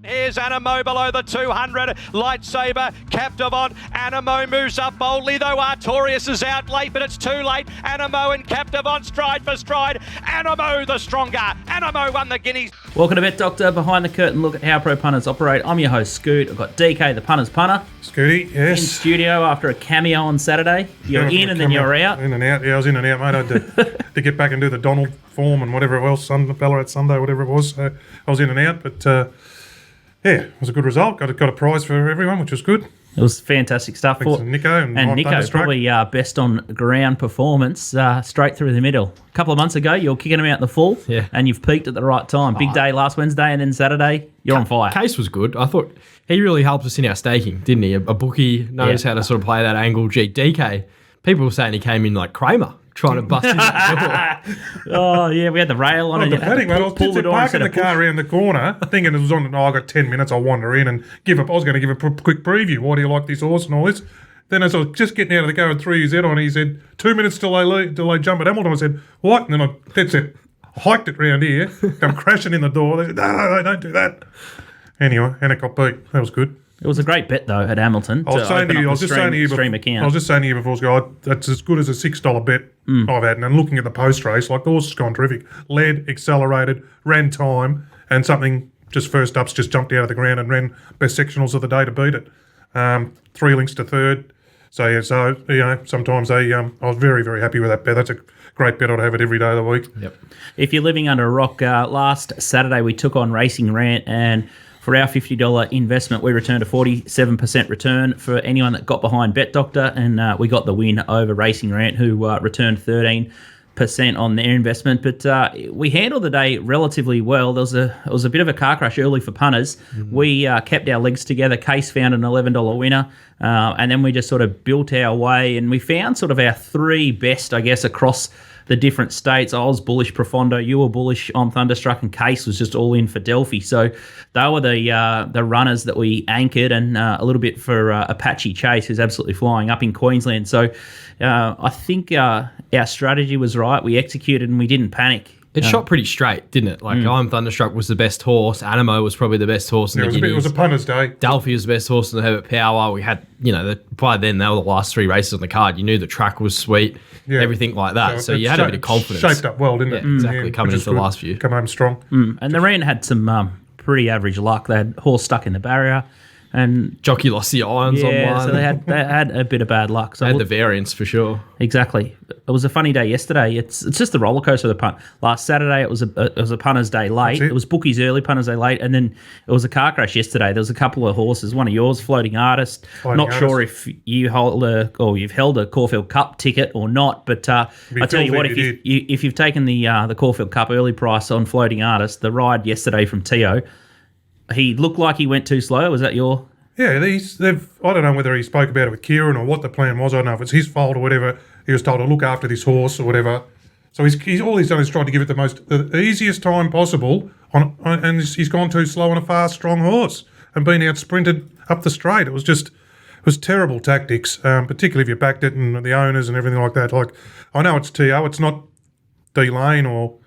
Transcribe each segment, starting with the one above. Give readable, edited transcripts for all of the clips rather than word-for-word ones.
Here's Animo below the 200. Lightsaber, captive on. Animo moves up boldly, though Artorias is out late, but it's too late. Animo and captive on, stride for stride. Animo the stronger. Animo won the Guineas. Welcome to Bet Doctor, behind the curtain look at how pro punters operate. I'm your host, Scoot. I've got DK, the punter's punter. Scooty, yes. In studio after a cameo on Saturday. You're in and then you're out. In and out. Yeah, I was in and out, mate. I had to get back and do the Donald form and whatever else, Ballarat Sunday, whatever it was. So I was in and out, but yeah, it was a good result. Got a prize for everyone, which was good. It was fantastic stuff. Thanks to Nico and Nico, Tristarc. probably best on ground performance, straight through the middle. A couple of months ago, you were kicking him out in the full, and you've peaked at the right time. Big day last Wednesday, and then Saturday, you're on fire. Case was good. I thought he really helped us in our staking, didn't he? A bookie knows how to sort of play that angle. Gee, DK, people were saying he came in like Kramer, trying to bust in that door. Oh, yeah, we had the rail on it. The panic, mate. I was parking the car around the corner, thinking it was on. I got 10 minutes. I'll wander in and I was going to give a quick preview. Why do you like this horse and all this? Then as I was just getting out of the car and threw his head on, he said, 2 minutes till they jump at Hamilton. I said, what? And then that's it. Hiked it round here, come crashing in the door. They said, no, don't do that. Anyway, and it got beat. That was good. It was a great bet, though, at Hamilton. I was just saying to you before, Scott, that's as good as a $6 bet I've had. And looking at the post race, like the horse has gone terrific. Led, accelerated, ran time, and something just first ups just jumped out of the ground and ran best sectionals of the day to beat it. 3 links to third. So sometimes I was very, very happy with that bet. That's a great bet. I'd have it every day of the week. Yep. If you're living under a rock, last Saturday we took on Racing Rant, and for our $50 investment, we returned a 47% return for anyone that got behind Bet Doctor, and we got the win over Racing Rant, who returned 13% on their investment. But we handled the day relatively well. There was a bit of a car crash early for punters. We kept our legs together. Case found an $11 winner, and then we just sort of built our way, and we found sort of our three best, I guess, across the different states. I was bullish Profondo, you were bullish on Thunderstruck, and Case was just all in for Delphi. So they were the runners that we anchored, and a little bit for Apache Chase, who's absolutely flying up in Queensland. So I think our strategy was right. We executed and we didn't panic. It shot pretty straight, didn't it? Like, I'm Thunderstruck was the best horse. Animo was probably the best horse in the Guineas. It was a punter's day. Delphi was the best horse in the Herbert Power. We had, by then, they were the last 3 races on the card. You knew the track was sweet, everything like that. So you had a bit of confidence. Shaped up well, didn't it? Exactly, coming into the last few. Come home strong. And the Rand had some pretty average luck. They had horse stuck in the barrier. And Jockey lost the irons on one. So they had a bit of bad luck. So they had the variance for sure. Exactly. It was a funny day yesterday. It's just the roller coaster of the punt. Last Saturday it was a punter's day late. It was bookies early, punter's day late, and then it was a car crash yesterday. There was a couple of horses. One of yours, Floating Artist. Sure if you you've held a Caulfield Cup ticket or not, but I tell you what, if you've taken the Caulfield Cup early price on Floating Artist, the ride yesterday from Tio, he looked like he went too slow. Was that your? Yeah, I don't know whether he spoke about it with Kieran or what the plan was. I don't know if it's his fault or whatever. He was told to look after this horse or whatever. So he's all he's done is tried to give it the easiest time possible, and he's gone too slow on a fast, strong horse and been out sprinted up the straight. It was terrible tactics, particularly if you backed it and the owners and everything like that. Like, I know it's T.O., it's not D Lane or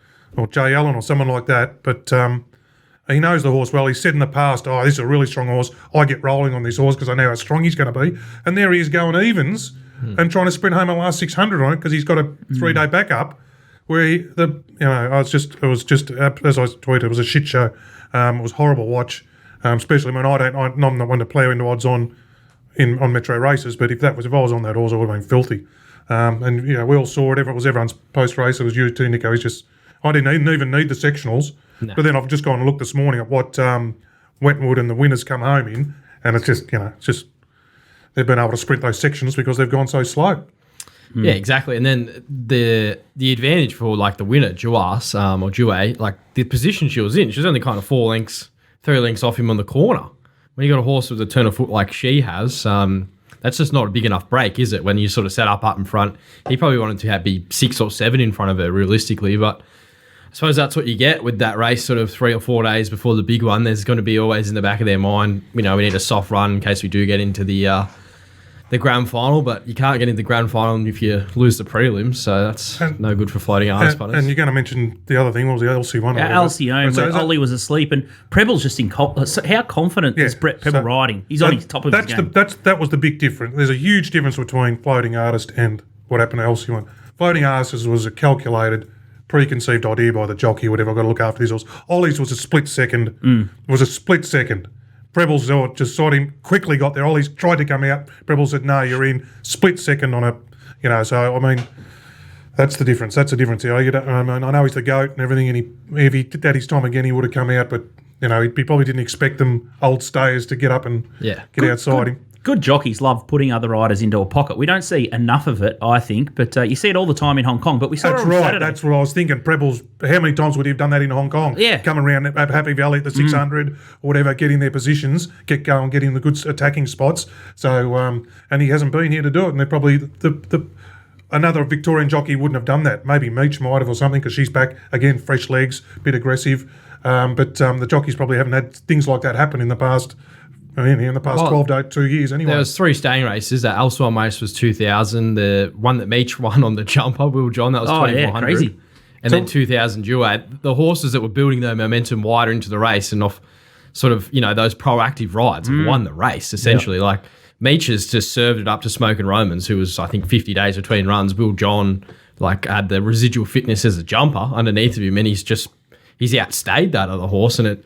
J. Allen or someone like that, but he knows the horse well. He's said in the past, this is a really strong horse. I get rolling on this horse because I know how strong he's going to be. And there he is going evens and trying to sprint home a last 600 on it because he's got a 3-day backup. Where it was just as I tweeted, it was a shit show. It was a horrible watch, especially when I'm not one to play into odds on Metro races. But if I was on that horse, I would have been filthy. And we all saw it. It was everyone's post race. It was you too, Nico. I didn't even need the sectionals. No. But then I've just gone and looked this morning at what Wentwood and the winners come home in, and it's just they've been able to sprint those sections because they've gone so slow. Yeah, exactly. And then the advantage for like the winner, Juas or Jue, like the position she was in, she was only kind of 3 lengths off him on the corner. When you got a horse with a turn of foot like she has, that's just not a big enough break, is it? When you sort of set up in front, he probably wanted to be 6 or 7 in front of her realistically, but I suppose that's what you get with that race sort of 3 or 4 days before the big one. There's going to be always in the back of their mind, we need a soft run in case we do get into the the grand final, but you can't get into the grand final if you lose the prelims, so that's no good for floating artist punters. And you're going to mention the other thing, what was the LC one? Alcyone, where Ollie was asleep, and Preble's just in. How confident is Brett Preble riding? He's on his top of his game. That was the big difference. There's a huge difference between floating artist and what happened to LC1. Floating artist was a calculated, preconceived idea by the jockey, whatever. I've got to look after these horse. Ollie's was a split second. It was a split second. Preble's just saw him, quickly got there. Ollie's tried to come out. Preble said, no, you're in. Split second on a, so, I mean, that's the difference. That's the difference. I know he's the GOAT and everything, and if he did that his time again, he would have come out, but, he probably didn't expect them old stayers to get up and get outside him. Good jockeys love putting other riders into a pocket. We don't see enough of it, I think, but you see it all the time in Hong Kong. But we saw it on Saturday. That's what I was thinking. Preble's, how many times would he have done that in Hong Kong? Yeah. Coming around at Happy Valley at the 600 or whatever, getting their positions, get going, getting the good attacking spots. So, and he hasn't been here to do it. And they're probably another Victorian jockey wouldn't have done that. Maybe Meech might have or something because she's back again, fresh legs, bit aggressive. But the jockeys probably haven't had things like that happen in the past. In the past 12 to 2 years anyway. There was 3 staying races. That Alswan race was 2,000. The one that Meech won on the jumper, Will John, that was 2,400. Crazy. And then 2,000 Duat. The horses that were building their momentum wider into the race and off sort of, those proactive rides have won the race, essentially. Like, Meech has just served it up to Smoke and Romans, who was, I think, 50 days between runs. Will John, had the residual fitness as a jumper underneath of him, and he's outstayed that other horse, and it,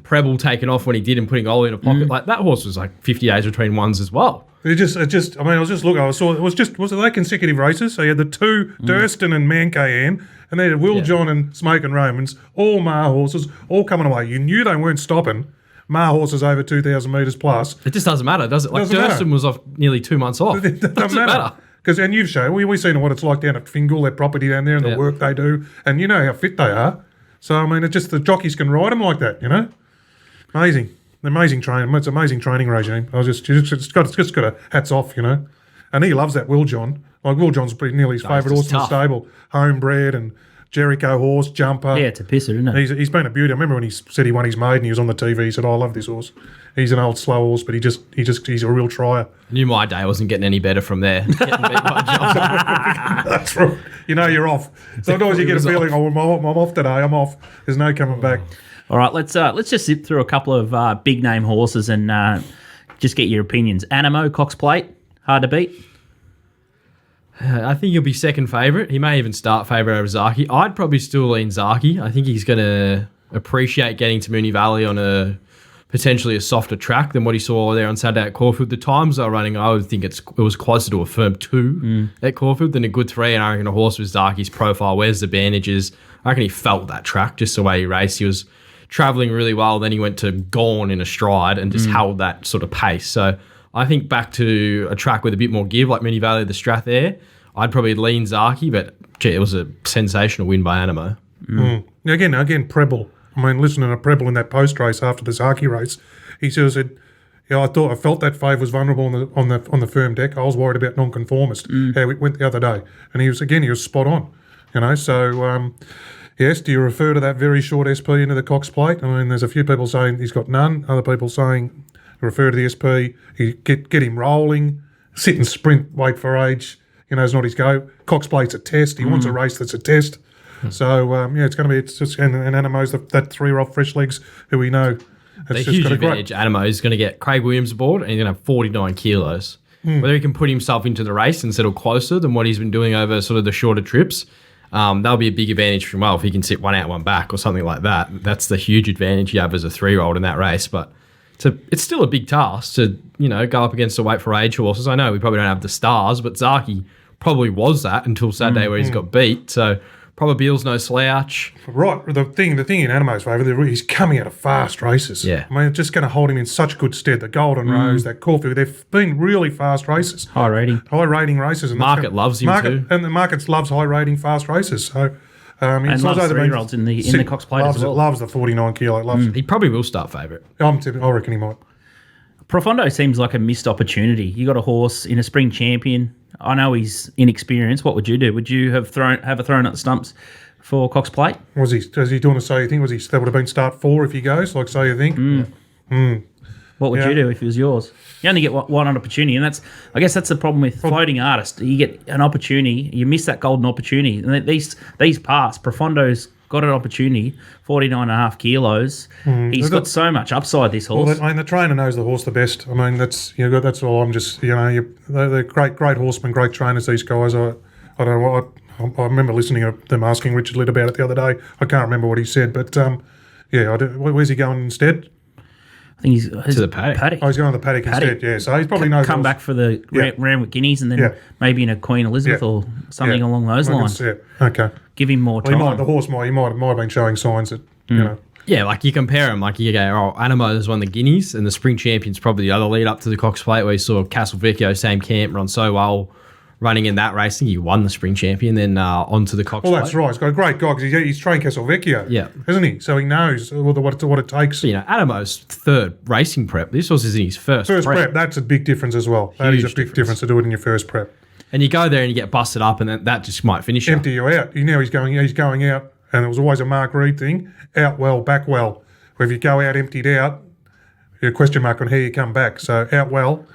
Preble taking off when he did and putting Ollie in a pocket, like that horse was 50 days between ones as well. I was just looking, was it they consecutive races? So you had the 2, Durston and Mankayan, and they had Will John and Smoke and Romans, all Mar horses, all coming away. You knew they weren't stopping. Mar horses over 2,000 metres plus. It just doesn't matter, does it? Durston was off nearly 2 months off. It doesn't matter. And you've shown, we've seen what it's like down at Fingal, their property down there, and the work they do, and you know how fit they are. So, it's just the jockeys can ride them like that, Amazing. Amazing training. It's an amazing training regime. It's just got a hats off, And he loves that Will John. Will John's pretty nearly his favourite horse in the stable. Homebred and Jericho horse, jumper. Yeah, it's a pisser, isn't it? He's been a beauty. I remember when he said he won his maiden, he was on the TV, he said, I love this horse. He's an old slow horse, but he's a real trier. I knew my day wasn't getting any better from there. Getting beat by John. That's right. You're off. Sometimes you get a feeling, I'm off today, I'm off. There's no coming back. All right, let's just zip through a couple of big name horses and just get your opinions. Animo, Cox Plate, hard to beat. I think he'll be second favourite. He may even start favourite over Zaki. I'd probably still lean Zaki. I think he's going to appreciate getting to Moonee Valley on a potentially a softer track than what he saw there on Saturday at Caulfield. The times they were running, I would think it was closer to a firm 2 at Caulfield than a good 3, and I reckon a horse with Zaki's profile, where's the bandages, I reckon he felt that track just the way he raced. He was travelling really well, then he went to Gone in a stride and just held that sort of pace. So I think back to a track with a bit more give, like Moonee Valley, the Strath Air, I'd probably lean Zaki, but it was a sensational win by Animo. Again, Preble. Listening to Preble in that post race after the Zaki race, he said, I felt that Fave was vulnerable on the firm deck. I was worried about nonconformist, how it went the other day, and he was spot on. So yes, do you refer to that very short SP into the Cox Plate? There's a few people saying he's got none. Other people saying refer to the SP. Get him rolling, sit and sprint, wait for age. It's not his go. Cox Plate's a test. He wants a race that's a test. So, it's going to be, and Animo's that 3-year-old fresh legs who we know. The huge advantage, Animo is going to get Craig Williams aboard and he's going to have 49 kilos. Whether he can put himself into the race and settle closer than what he's been doing over sort of the shorter trips, that'll be a big advantage for him. Well, if he can sit one out, one back or something like that, that's the huge advantage you have as a 3-year-old in that race. But it's still a big task to, go up against the weight for age horses. I know we probably don't have the stars, but Zaki probably was that until Saturday where he's got beat. So Probabile's no slouch. Right. The thing in Animo's favour, he's coming out of fast races. Yeah. It's just going to hold him in such good stead. The Golden Rose, that Caulfield, they've been really fast races. High rating races. And market loves him too. And the market loves high rating fast races. So, and loves 3-year-olds in the Cox Plate as well. Loves the 49 kilo. Loves it. He probably will start favourite. I reckon he might. Profondo seems like a missed opportunity. You got a horse in a spring champion. I know he's inexperienced. What would you do? Would you have a thrown at the stumps for Cox Plate? Was he doing a say you think? That would have been start 4 if he goes, like say you think? What would you do if it was yours? You only get one opportunity, and I guess that's the problem with floating artists. You get an opportunity, you miss that golden opportunity. And these pass, Profondo's got an opportunity, 49.5 kilos. He's got so much upside, this horse. Well, the trainer knows the horse the best. I mean, that's all. I'm just, they're great horsemen, great trainers. These guys. I don't know what. I remember listening to them asking Richard Litt about it the other day. I can't remember what he said, but where's he going instead? I think he's to the paddock. Oh, he's going to the paddock instead. Yeah, so he probably knows. Come back for the Randwick Guineas, and then maybe in a Queen Elizabeth or something along those lines. Yeah. Okay. Give him more time. The horse might have been showing signs that Yeah, like you compare them, like you go, Anamo's won the Guineas, and the Spring Champion's probably the other lead up to the Cox Plate, where you saw Castelvecchio, same camp, run so well running in that race. I think he won the Spring Champion, then onto the Cox Plate. Well, that's right. He's got a great guy because he's trained Castelvecchio, isn't he? So he knows what it takes. But, Anamo's third racing prep. This horse is in his first prep. That's a big difference as well. That is a big difference to do it in your first prep. And you go there and you get busted up, and then that just might finish you. Empty you out. He's going out, and it was always a Mark Reed thing, out well, back well. Where if you go out emptied out, a question mark on how you come back. So out well,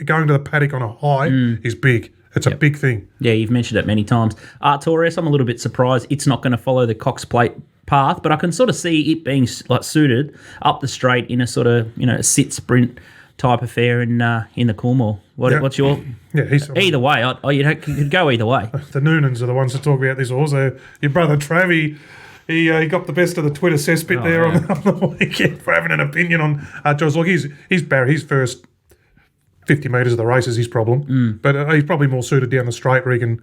going to the paddock on a high is big. It's a big thing. Yeah, you've mentioned it many times. Artorias, I'm a little bit surprised it's not going to follow the Cox Plate path, but I can sort of see it being suited up the straight in a sort of a sit sprint type affair in the Coolmore. What's your? Yeah, either way. You could go either way. The Noonans are the ones that talk about this horse. Your brother Travie. He got the best of the Twitter cesspit on the weekend for having an opinion on Artorias. Look, his first 50 metres of the race is his problem, but he's probably more suited down the straight where he can,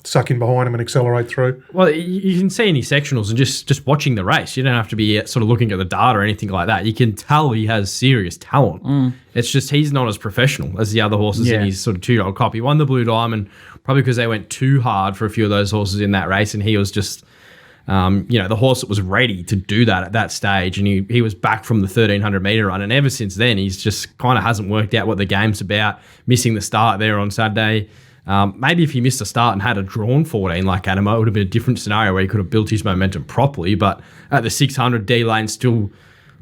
suck in behind him and accelerate through. Well, you can see in his sectionals and just watching the race. You don't have to be sort of looking at the data or anything like that. You can tell he has serious talent. It's just he's not as professional as the other horses in his sort of 2-year-old cop. He won the Blue Diamond probably because they went too hard for a few of those horses in that race, and he was just... the horse that was ready to do that at that stage, and he was back from the 1,300 metre run, and ever since then he's just kind of hasn't worked out what the game's about, missing the start there on Saturday. Maybe if he missed the start and had a drawn 14 like Animo, it would have been a different scenario where he could have built his momentum properly, but at the 600 D-lane still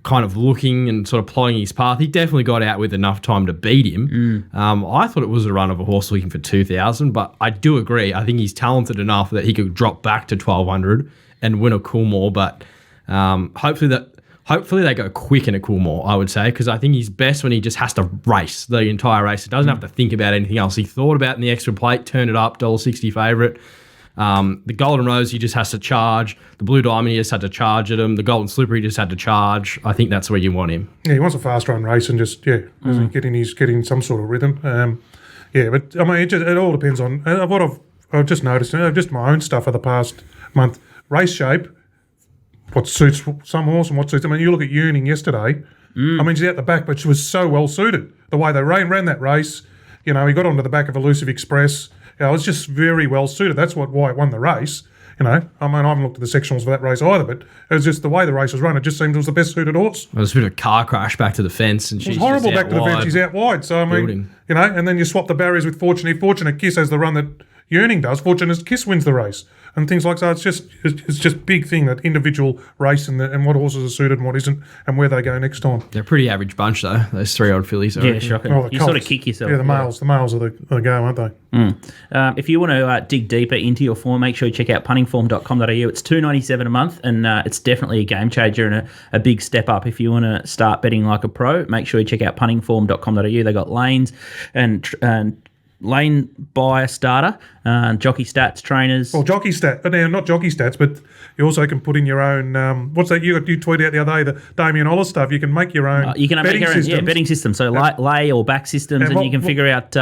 kind of looking and sort of plotting his path. He definitely got out with enough time to beat him. I thought it was a run of a horse looking for 2,000, but I do agree. I think he's talented enough that he could drop back to 1,200 and win a Coolmore, but hopefully they go quick in a Coolmore, I would say, because I think he's best when he just has to race the entire race. He doesn't have to think about anything else. He thought about it in the extra plate, turned it up, $1.60 favourite. The Golden Rose, he just has to charge. The Blue Diamond, he just had to charge at him. The Golden Slipper, he just had to charge. I think that's where you want him. Yeah, he wants a fast run race and just, getting some sort of rhythm. But I mean, it all depends on what I've just noticed, just my own stuff for the past month. Race shape, what suits some horse and what suits them. I mean, you look at Yearning yesterday. I mean, she's out the back, but she was so well suited. The way they ran that race, he got onto the back of Elusive Express. It was just very well suited. That's why it won the race. I mean, I haven't looked at the sectionals for that race either, but it was just the way the race was run. It just seemed it was the best suited horse. It was a bit of a car crash back to the fence, and she's horrible just back to the fence. She's out wide. So I mean, and then you swap the barriers with Fortunate. Fortunate Kiss has the run that Yearning does. Fortunate Kiss wins the race. And things like that. It's just big thing, that individual race and what horses are suited and what isn't, and where they go next time. They're a pretty average bunch though. Those 3-year-old fillies. Yeah, shocking. You sort of kick yourself. Yeah, the males are the go, aren't they? If you want to dig deeper into your form, make sure you check out puntingform.com.au. It's $2.97 a month, and it's definitely a game changer and a big step up. If you want to start betting like a pro, make sure you check out puntingform.com.au. They got lanes and lane buyer starter, jockey stats, trainers. Well, jockey stat, now not jockey stats, but you also can put in your own. What's that? You tweeted out the other day the Damien Oller stuff. You can make your own. You can make your own betting system. So lay or back systems, and you can figure out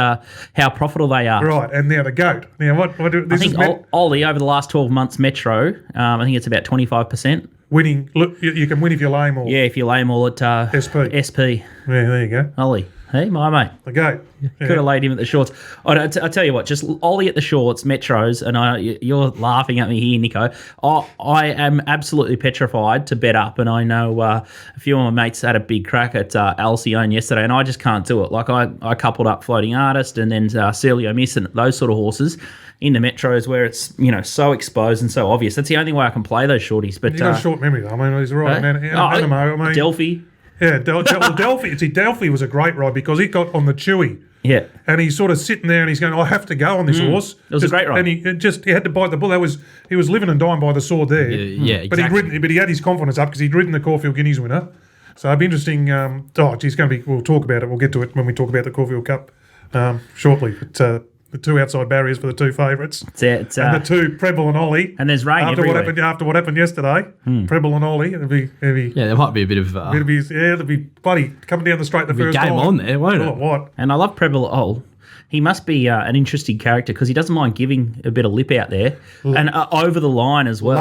how profitable they are. Right, and now the goat. Now what? I think Ollie over the last 12 months, Metro. I think it's about 25%. Winning. Look, you can win if you lay them all. Yeah, if you lay them all at SP. Yeah, there you go. Ollie. Hey, my mate. The goat. Yeah. Could have laid him at the shorts. I tell you what, just Ollie at the shorts, Metros, and you're laughing at me here, Nico. I am absolutely petrified to bet up, and I know a few of my mates had a big crack at Alcyone yesterday, and I just can't do it. Like, I coupled up Floating Artist and then Celio Miss and those sort of horses in the Metros where it's, so exposed and so obvious. That's the only way I can play those shorties. But you've got a short memory, though. I mean, he's right. Animo, Delphi. Yeah, Delphi. See, Delphi was a great ride because he got on the Chewy. Yeah. And he's sort of sitting there and he's going, I have to go on this horse. It was a great ride. And he had to bite the bull. He was living and dying by the sword there. Yeah, But exactly. he had his confidence up because he'd ridden the Caulfield Guineas winner. So it'd be interesting. We'll talk about it. We'll get to it when we talk about the Caulfield Cup shortly. But, the two outside barriers for the two favourites. And the two, Preble and Ollie. And there's rain after everywhere. After what happened yesterday, Preble and Ollie. It'll be Yeah, there might be a bit of it'll be bloody coming down the straight the first game time. on there, won't it? Oh, what? And I love Preble Ol. He must be an interesting character because he doesn't mind giving a bit of lip out there and over the line as well.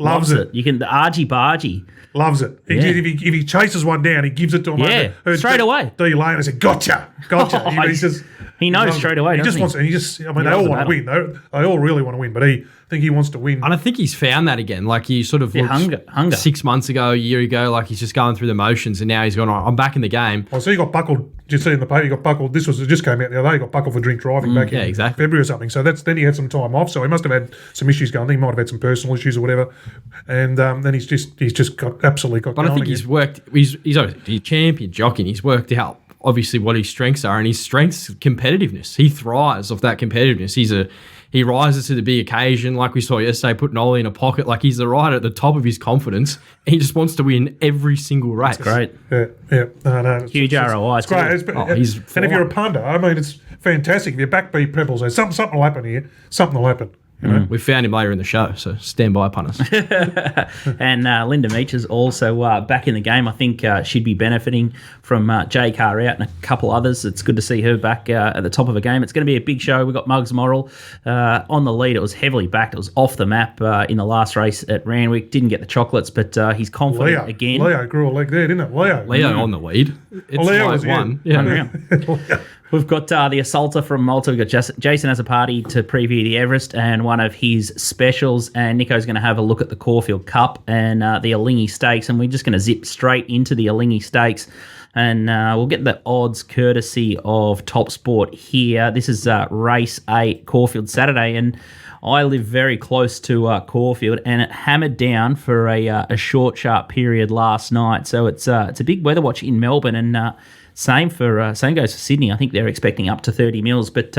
Loves it. You can the argy-bargy. Loves it. If he chases one down, he gives it to him. Yeah, straight away. D Lane and said, "Gotcha." He knows straight away. He just wants. They all want to win. They all really want to win, but I think he wants to win. And I think he's found that again. Like he sort of looked hunger. 6 months ago, a year ago, like he's just going through the motions, and now he's gone, I'm back in the game. Oh, so he got buckled. Did you see in the paper? He got buckled. It just came out the other day. He got buckled for drink driving back in February or something. So then he had some time off. So he must have had some issues going. He might have had some personal issues or whatever. And then he's just absolutely got. But I think he's worked. He's obviously a champion jockey. And he's worked out obviously what his strengths are, and his strengths competitiveness. He thrives off that competitiveness. He rises to the big occasion, like we saw yesterday, putting Ollie in a pocket. Like he's the rider at the top of his confidence. And he just wants to win every single race. That's great. Yeah. No. Huge ROI. It's great. And if you're a punter, I mean, it's fantastic. If you back beat Preble, so something will happen here. Something will happen. You know? We found him later in the show, so stand by, punters. And Linda Meach is also back in the game. I think she'd be benefiting from Jay Carr out and a couple others. It's good to see her back at the top of a game. It's going to be a big show. We've got Muggs Morrill on the lead. It was heavily backed. It was off the map in the last race at Randwick. Didn't get the chocolates, but he's confident again. Leo grew a leg there, didn't it? Leo on the lead. It's Leo like was one. Yeah. We've got the Assaulter from Malta. We've got Jason AZZOPARDI to preview the Everest and one of his specials. And Nico's going to have a look at the Caulfield Cup and the Alinghi Stakes. And we're just going to zip straight into the Alinghi Stakes. And we'll get the odds courtesy of TopSport here. This is race 8, Caulfield Saturday. And I live very close to Caulfield, and it hammered down for a short, sharp period last night. So it's a big weather watch in Melbourne, and same goes for Sydney. I think they're expecting up to 30 mils. But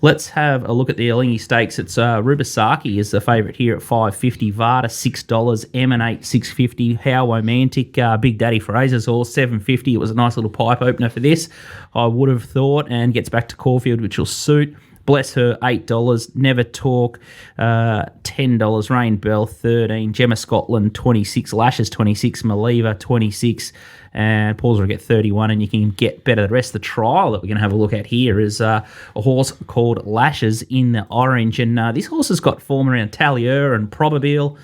let's have a look at the Alinghi Stakes. It's Rubisaki is the favourite here at $5.50. Vada $6. Emanate $6.50. How Romantic, Big Daddy Fraser's horse $7.50. It was a nice little pipe opener for this, I would have thought, and gets back to Caulfield, which will suit. Bless Her, $8. Never Talk, $10. Rain Bell, $13. Gemma Scotland, $26. Lashes, $26. Maliva, $26. And Paul's will get 31, and you can get better. The rest of the trial that we're going to have a look at here is a horse called Lashes in the orange. And this horse has got form around Talier and Probabile.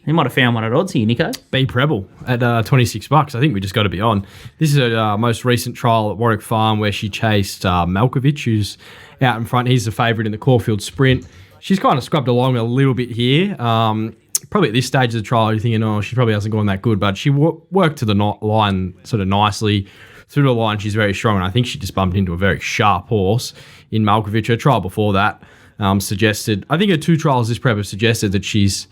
You might have found one at odds here, Nico. B Preble at $26. I think we just got to be on. This is her most recent trial at Warwick Farm where she chased Malkovich, who's out in front. He's the favourite in the Caulfield Sprint. She's kind of scrubbed along a little bit here. Probably at this stage of the trial, you're thinking, she probably hasn't gone that good, but she worked to the line sort of nicely. Through the line, she's very strong, and I think she just bumped into a very sharp horse in Malkovich. Her trial before that suggested, I think her two trials this prep have suggested that she's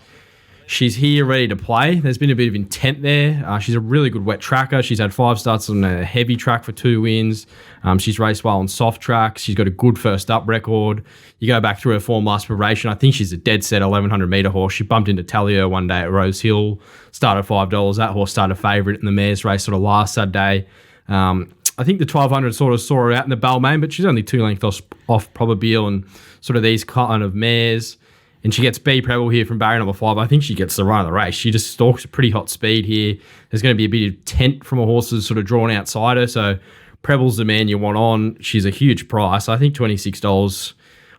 here ready to play. There's been a bit of intent there. She's a really good wet tracker. She's had 5 starts on a heavy track for 2 wins. She's raced well on soft tracks. She's got a good first up record. You go back through her form last preparation, I think she's a dead set 1,100 metre horse. She bumped into Talier one day at Rose Hill, started $5. That horse started favourite in the mares race sort of last Saturday. I think the 1,200 sort of saw her out in the Balmain, but she's only 2 lengths off Probabile and sort of these kind of mares. And she gets B Preble here from barrier number 5. I think she gets the run of the race. She just stalks a pretty hot speed here. There's going to be a bit of tent from a horse that's sort of drawn outside her. So Preble's the man you want on. She's a huge price. I think $26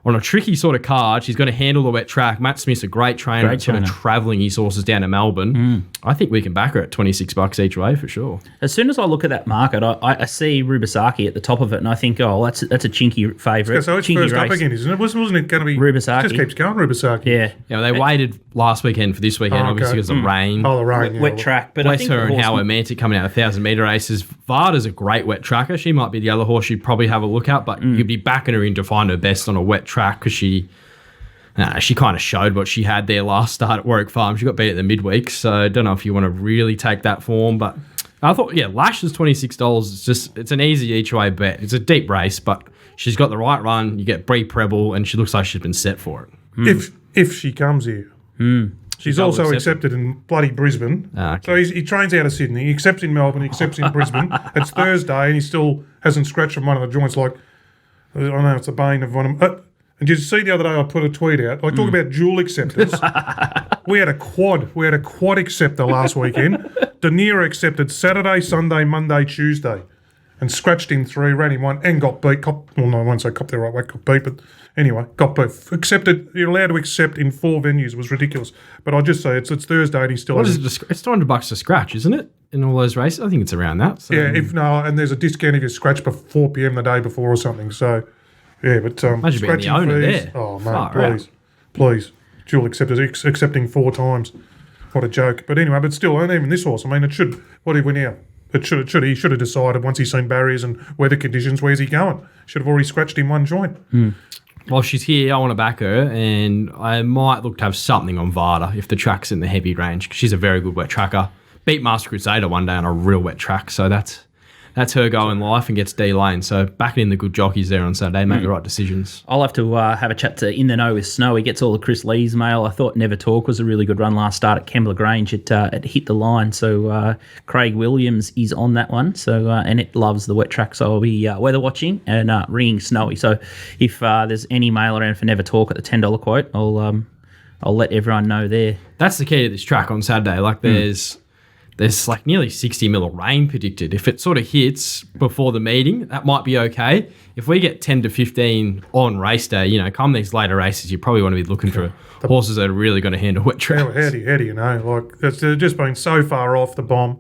on a tricky sort of card. She's going to handle the wet track. Matt Smith's a great trainer. Sort of travelling his horses down to Melbourne. I think we can back her at $26 each way for sure. As soon as I look at that market, I see Rubisaki at the top of it, and I think, that's a chinky favourite. So it's chinky first race. up again, isn't it? Wasn't it going to be Rubisaki? It just keeps going, Rubisaki. Yeah. Yeah, they waited last weekend for this weekend, obviously because of rain. Oh, the rain. Wet track. But I Bless think her and How Romantic coming out of 1,000 metre races. Varda's a great wet tracker. She might be the other horse you'd probably have a look at, but you'd be backing her in to find her best on a wet track because she kind of showed what she had there last start at Warwick Farm. She got beat at the midweek, so I don't know if you want to really take that form, but I thought, Lash is $26. It's an easy each way bet. It's a deep race, but she's got the right run. You get Brie Preble, and she looks like she's been set for it. If she comes here. She's also accepted in bloody Brisbane. Okay. So he trains out of Sydney. He accepts in Melbourne. He accepts in Brisbane. It's Thursday, and he still hasn't scratched from one of the joints. Like, I know it's a bane of one of them. And did you see the other day I put a tweet out? Like, talk about dual acceptors. We had a quad acceptor last weekend. Daniera accepted Saturday, Sunday, Monday, Tuesday. And scratched in 3, ran in 1, and got beat. I won't say cop the right way, got beat, but anyway, got beat. Accepted, you're allowed to accept in 4 venues. It was ridiculous. But I just say it's Thursday and he still What is it? It's $200 to scratch, isn't it? In all those races? I think it's around that. So. Yeah, and there's a discount if you scratch before 4 p.m. the day before or something. So, yeah, but imagine being the owner fees, there. Oh, mate, please. Dual acceptors, accepting 4 times. What a joke. But anyway, but still, and even this horse, I mean, it should, what did we now? He should have decided once he's seen barriers and weather conditions, where's he going? Should have already scratched in 1 joint. While she's here, I want to back her, and I might look to have something on Varda if the track's in the heavy range, because she's a very good wet tracker. Beat Master Crusader one day on a real wet track, so that's her go in life and gets D lane. So backing in the good jockeys there on Saturday, make the right decisions. I'll have to have a chat to In the Know with Snow. He gets all the Chris Lee's mail. I thought Never Talk was a really good run last start at Kembla Grange. It hit the line. So Craig Williams is on that one. So and it loves the wet track. So I'll be weather watching and ringing Snowy. So if there's any mail around for Never Talk at the $10 quote, I'll let everyone know there. That's the key to this track on Saturday. Like there's like nearly 60 mil of rain predicted. If it sort of hits before the meeting, that might be okay. If we get 10 to 15 on race day, come these later races, you probably want to be looking for horses that are really going to handle wet tracks. How do you know? Like, they've just been so far off the bomb.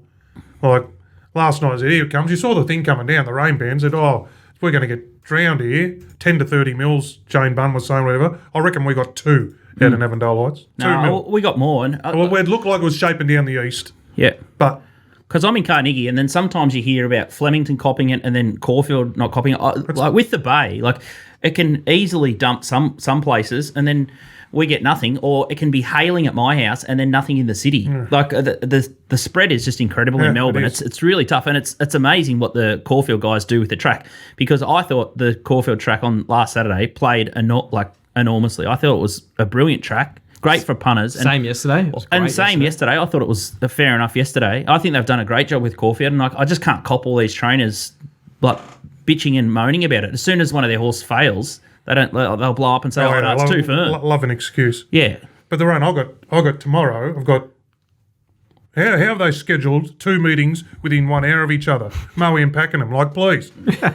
Like, last night I said, here it comes. You saw the thing coming down, the rain band, said, we're going to get drowned here. 10 to 30 mils, Jane Bunn was saying, whatever. I reckon we got 2 out in Avondale Heights. 2 mil. We got more. Well, it looked like it was shaping down the east. Yeah. But because I'm in Carnegie, and then sometimes you hear about Flemington copping it and then Caulfield not copping it. Like with the Bay, like it can easily dump some places and then we get nothing, or it can be hailing at my house and then nothing in the city. Like the spread is just incredible in Melbourne. It's really tough, and it's amazing what the Caulfield guys do with the track, because I thought the Caulfield track on last Saturday played enormously. I thought it was a brilliant track. Great for punters. Same yesterday. Yesterday. I thought it was fair enough yesterday. I think they've done a great job with Caulfield, and I just can't cop all these trainers like bitching and moaning about it. As soon as one of their horse fails, they'll blow up and say, it's too firm. Love an excuse. Yeah. But the run I got tomorrow, I've got how have they scheduled 2 meetings within 1 hour of each other? Maui and Pakenham, like, please.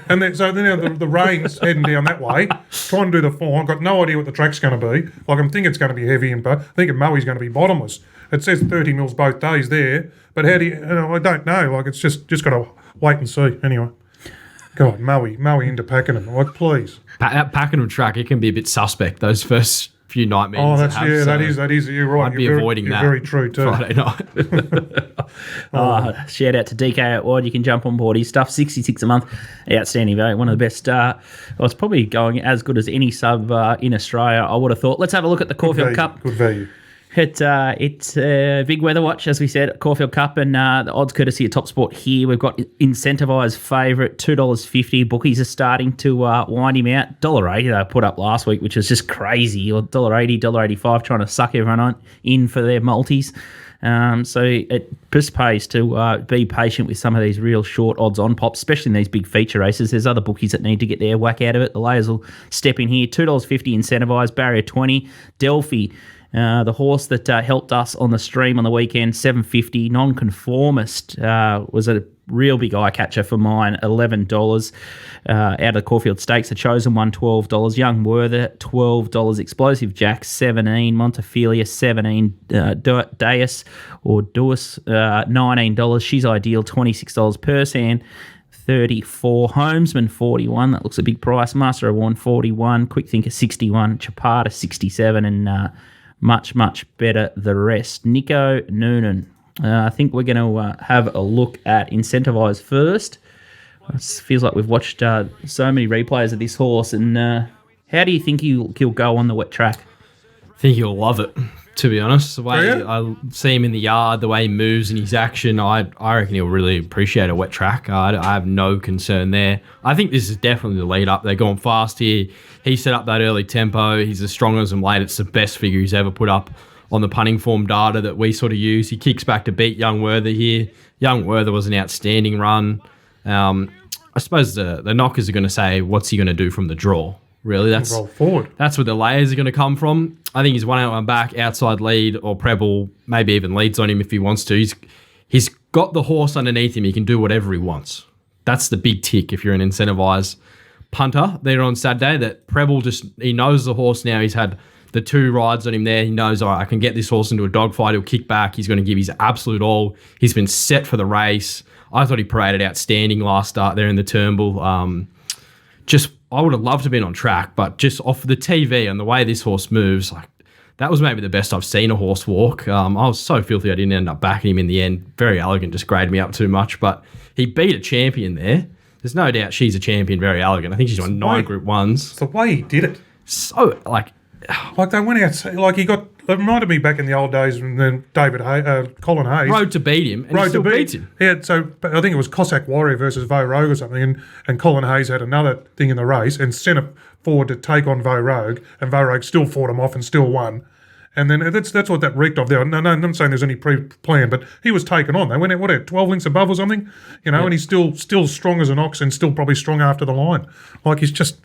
And then the rain's heading down that way, trying to do the form. I've got no idea what the track's going to be. Like, I'm thinking it's going to be heavy, and I think Maui's going to be bottomless. It says 30 mils both days there, but how do you I don't know. Like, it's just got to wait and see. Anyway. God, Maui into Pakenham. Like, please. That Pakenham track, it can be a bit suspect, those first few night meetings. That is. You're right. I'd be avoiding that. Very true too. Friday night. Shout out to DK out wide. You can jump on board his stuff. 66 a month. Outstanding value. One of the best. It's probably going as good as any sub in Australia, I would have thought. Let's have a look at the Caulfield Cup. Good value. It's a big weather watch, as we said, at Caulfield Cup, and the odds courtesy of TopSport here. We've got incentivised favourite, $2.50. Bookies are starting to wind him out. $1.80 they put up last week, which was just crazy. Or $1.80, $1.85, trying to suck everyone in for their multis. So it just pays to be patient with some of these real short odds-on pops, especially in these big feature races. There's other bookies that need to get their whack out of it. The layers will step in here. $2.50 incentivised, barrier 20. Delphi, the horse that helped us on the stream on the weekend, $7.50. Nonconformist was a real big eye catcher for mine, $11 out of the Caulfield Stakes. The Chosen one, $12. Young Werther, $12. Explosive Jack, $17. Montefilia, $17. Deus or Duis, $19. She's Ideal, $26. Persan, $34. Homesman, $41. That looks a big price. Master of Warn, $41. Quick Thinker, $61. Chapada, $67. And much, much better the rest. Nico Noonan. I think we're going to have a look at Incentivised first. It feels like we've watched so many replays of this horse. And how do you think he'll go on the wet track? I think he'll love it. to be honest. The way Yeah. I see him in the yard, the way he moves and his action, I reckon he'll really appreciate a wet track. I have no concern there. I think this is definitely the lead up. They're going fast here. He set up that early tempo. He's as strong as them late. It's the best figure he's ever put up on the punting form data that we sort of use. He kicks back to beat Young Werther here. Young Werther was an outstanding run. I suppose the knockers are going to say, what's he going to do from the draw? Really, Roll forward. that's where the layers are going to come from. I think he's 1 out, 1 back, outside lead, or Preble maybe even leads on him if he wants to. He's got the horse underneath him. He can do whatever he wants. That's the big tick if you're an incentivised punter there on Saturday. That Preble he knows the horse now. He's had the 2 rides on him there. He knows, all right, I can get this horse into a dogfight. He'll kick back. He's going to give his absolute all. He's been set for the race. I thought he paraded outstanding last start there in the Turnbull. I would have loved to have been on track, but just off the TV and the way this horse moves, like that was maybe the best I've seen a horse walk. I was so filthy I didn't end up backing him in the end. Very elegant, just graded me up too much, but he beat a champion there. There's no doubt she's a champion, very elegant. I think she's won 9 Group 1s. It's the way he did it. So, like they went out, like he got, it reminded me back in the old days when then Colin Hayes. Rode to beat him, and he still beats him. Yeah, so I think it was Cossack Warrior versus Vo Rogue or something, and Colin Hayes had another thing in the race and sent it forward to take on Vo Rogue, and Vo Rogue still fought him off and still won. And then that's what that reeked of there. No, I'm not saying there's any pre-plan, but he was taken on. They went out, 12 lengths above or something, and he's still strong as an ox and still probably strong after the line. Like he's just...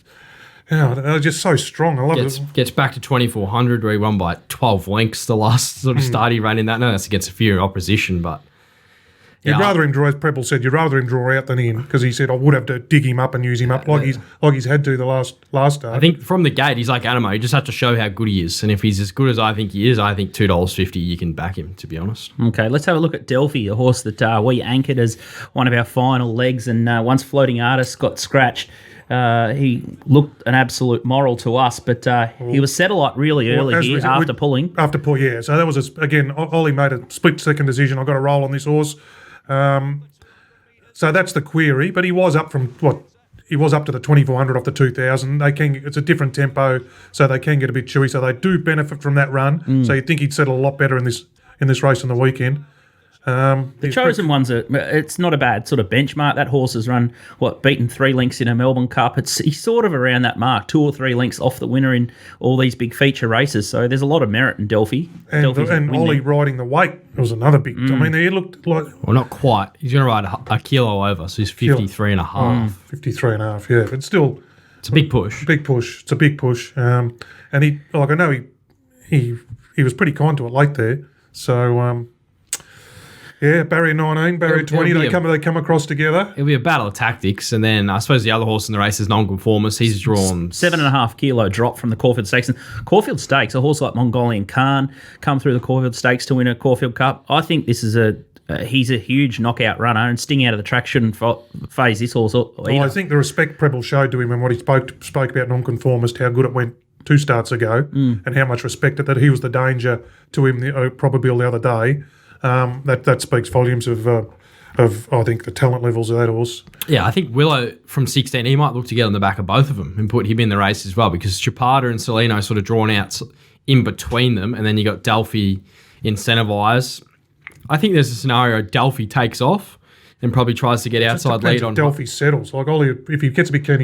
Yeah, they're just so strong. I love it. Gets back to 2,400 where he won by 12 lengths the last sort of start he ran in that. No, that's against a few opposition, but... You'd rather him draw, as Preble said, you'd rather him draw out than in, because he said, I would have to dig him up and use him up like he's had to the last start. I think from the gate, he's like Animo. You just have to show how good he is. And if he's as good as I think he is, I think $2.50 you can back him, to be honest. Okay, let's have a look at Delphi, a horse that we anchored as one of our final legs, and once Floating Artist got scratched, he looked an absolute moral to us, but he was satellite really early here after pulling. Yeah. So that was, again, Ollie made a split-second decision. I've got to roll on this horse. So that's the query, but he was up from he was up to the 2,400 off the 2,000. It's a different tempo, so they can get a bit chewy. So they do benefit from that run. So you'd think he'd settle a lot better in this race on the weekend. The chosen ones it's not a bad sort of benchmark. That horse has run beaten 3 lengths in a Melbourne Cup. He's sort of around that mark, 2 or 3 lengths off the winner in all these big feature races. So there's a lot of merit in Delphi. And Ollie riding the weight was another big. I mean, he looked like, well, not quite. He's going to ride a kilo over, so he's 53 and a half. 53 and a half. Yeah, but still, it's a big push. It's a big push. And he, like, I know he was pretty kind to it late there. So. Yeah, barrier 19, barrier 20, they come across together. It'll be a battle of tactics, and then I suppose the other horse in the race is non-conformist. He's drawn 7.5 kilo drop from the Caulfield Stakes. And Caulfield Stakes, a horse like Mongolian Khan come through the Caulfield Stakes to win a Caulfield Cup. I think this is he's a huge knockout runner, and Sting out of the track shouldn't phase this horse either. Well, I think the respect Preble showed to him and what he spoke about non-conformist, how good it went 2 starts ago, and how much respect that he was the danger to him probably the other day. That speaks volumes of I think the talent levels of that horse. Yeah, I think Willow from 16, he might look to get on the back of both of them and put him in the race as well, because Chapada and Celino sort of drawn out in between them, and then you got Delphi incentivised. I think there's a scenario Delphi takes off and probably tries to get outside lead on. Delphi settles. Like Ollie, if he gets a bit keen,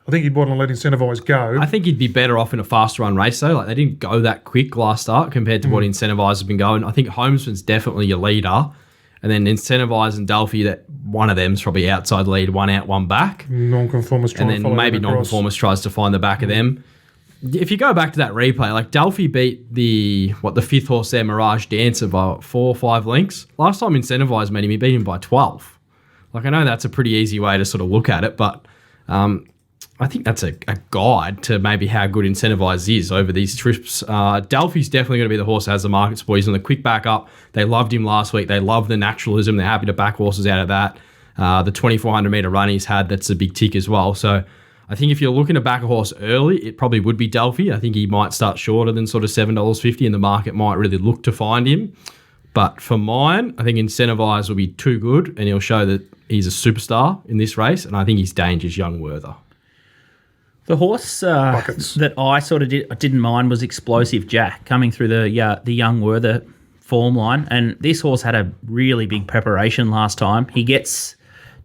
I think he'd want to let Incentivise go. I think he'd be better off in a faster run race though. Like they didn't go that quick last start compared to what Incentivise has been going. I think Homesman's definitely your leader, and then Incentivise and Delphi, that one of them's probably outside lead, 1 out, 1 back. Non-conformist, and then maybe non-conformist tries to find the back of them. If you go back to that replay, like Delphi beat the 5th horse there, Mirage Dancer, by 4 or 5 lengths. Last time Incentivise met him, he beat him by 12. Like I know that's a pretty easy way to sort of look at it, but I think that's a guide to maybe how good Incentivise is over these trips. Delphi's definitely going to be the horse that has the market spoil. He's on the quick back up. They loved him last week. They love the naturalism. They're happy to back horses out of that. The 2,400 metre run he's had, that's a big tick as well. So I think if you're looking to back a horse early, it probably would be Delphi. I think he might start shorter than sort of $7.50, and the market might really look to find him. But for mine, I think Incentivise will be too good, and he'll show that he's a superstar in this race, and I think he's dangerous young Werther. The horse that I sort of didn't mind was Explosive Jack, coming through the Young Werther form line. And this horse had a really big preparation last time. He gets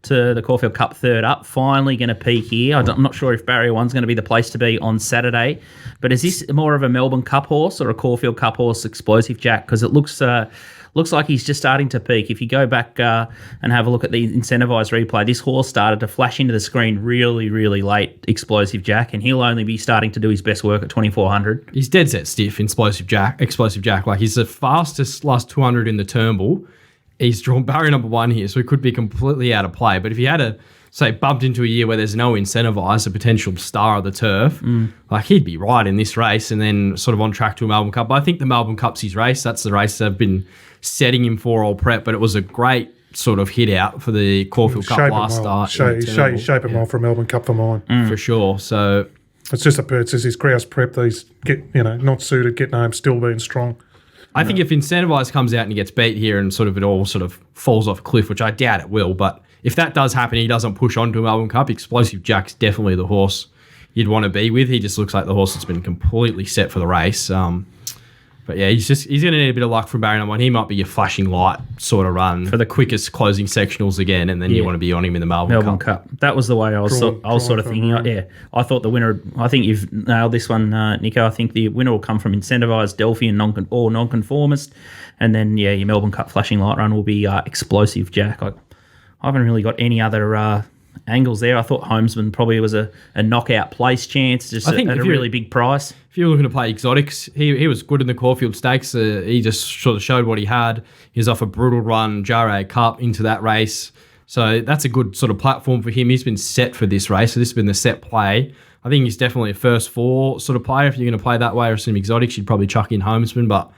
to the Caulfield Cup third up, finally going to peak here. I'm not sure if Barrier 1's going to be the place to be on Saturday. But is this more of a Melbourne Cup horse or a Caulfield Cup horse, Explosive Jack? Because it looks like he's just starting to peak. If you go back and have a look at the incentivised replay, this horse started to flash into the screen really, really late, Explosive Jack, and he'll only be starting to do his best work at 2,400. He's dead set stiff, Explosive Jack. Like, he's the fastest last 200 in the Turnbull. He's drawn barrier number 1 here, so he could be completely out of play. But if he had a, say, bumped into a year where there's no incentivised, a potential star of the turf, like, he'd be right in this race and then sort of on track to a Melbourne Cup. But I think the Melbourne Cup's his race. That's the race they've been setting him for all prep, but it was a great sort of hit out for the Caulfield Cup last start. Shape him well for a Melbourne Cup for mine. For sure. So it's just it's his grouse prep. These not suited, getting home, still being strong. I think if Incentivised comes out and he gets beat here and sort of it all sort of falls off a cliff, which I doubt it will, but if that does happen, he doesn't push on to a Melbourne Cup, Explosive Jack's definitely the horse you'd want to be with. He just looks like the horse that's been completely set for the race. But yeah, he's going to need a bit of luck from barrier number 1. He might be your flashing light sort of run for the quickest closing sectionals again, and then you want to be on him in the Melbourne Cup. That was the way I was sort of thinking. I thought the winner. I think you've nailed this one, Nico. I think the winner will come from incentivised Delphi and non-conformist, and then your Melbourne Cup flashing light run will be Explosive Jack. I haven't really got any other angles there. I thought Homesman probably was a knockout place chance, just at a really big price. If you're looking to play exotics, he was good in the Caulfield Stakes. He just sort of showed what he had. He was off a brutal run, Jarrah Cup into that race. So that's a good sort of platform for him. He's been set for this race, so this has been the set play. I think he's definitely a first 4 sort of player. If you're going to play that way or some exotics, you'd probably chuck in Homesman. But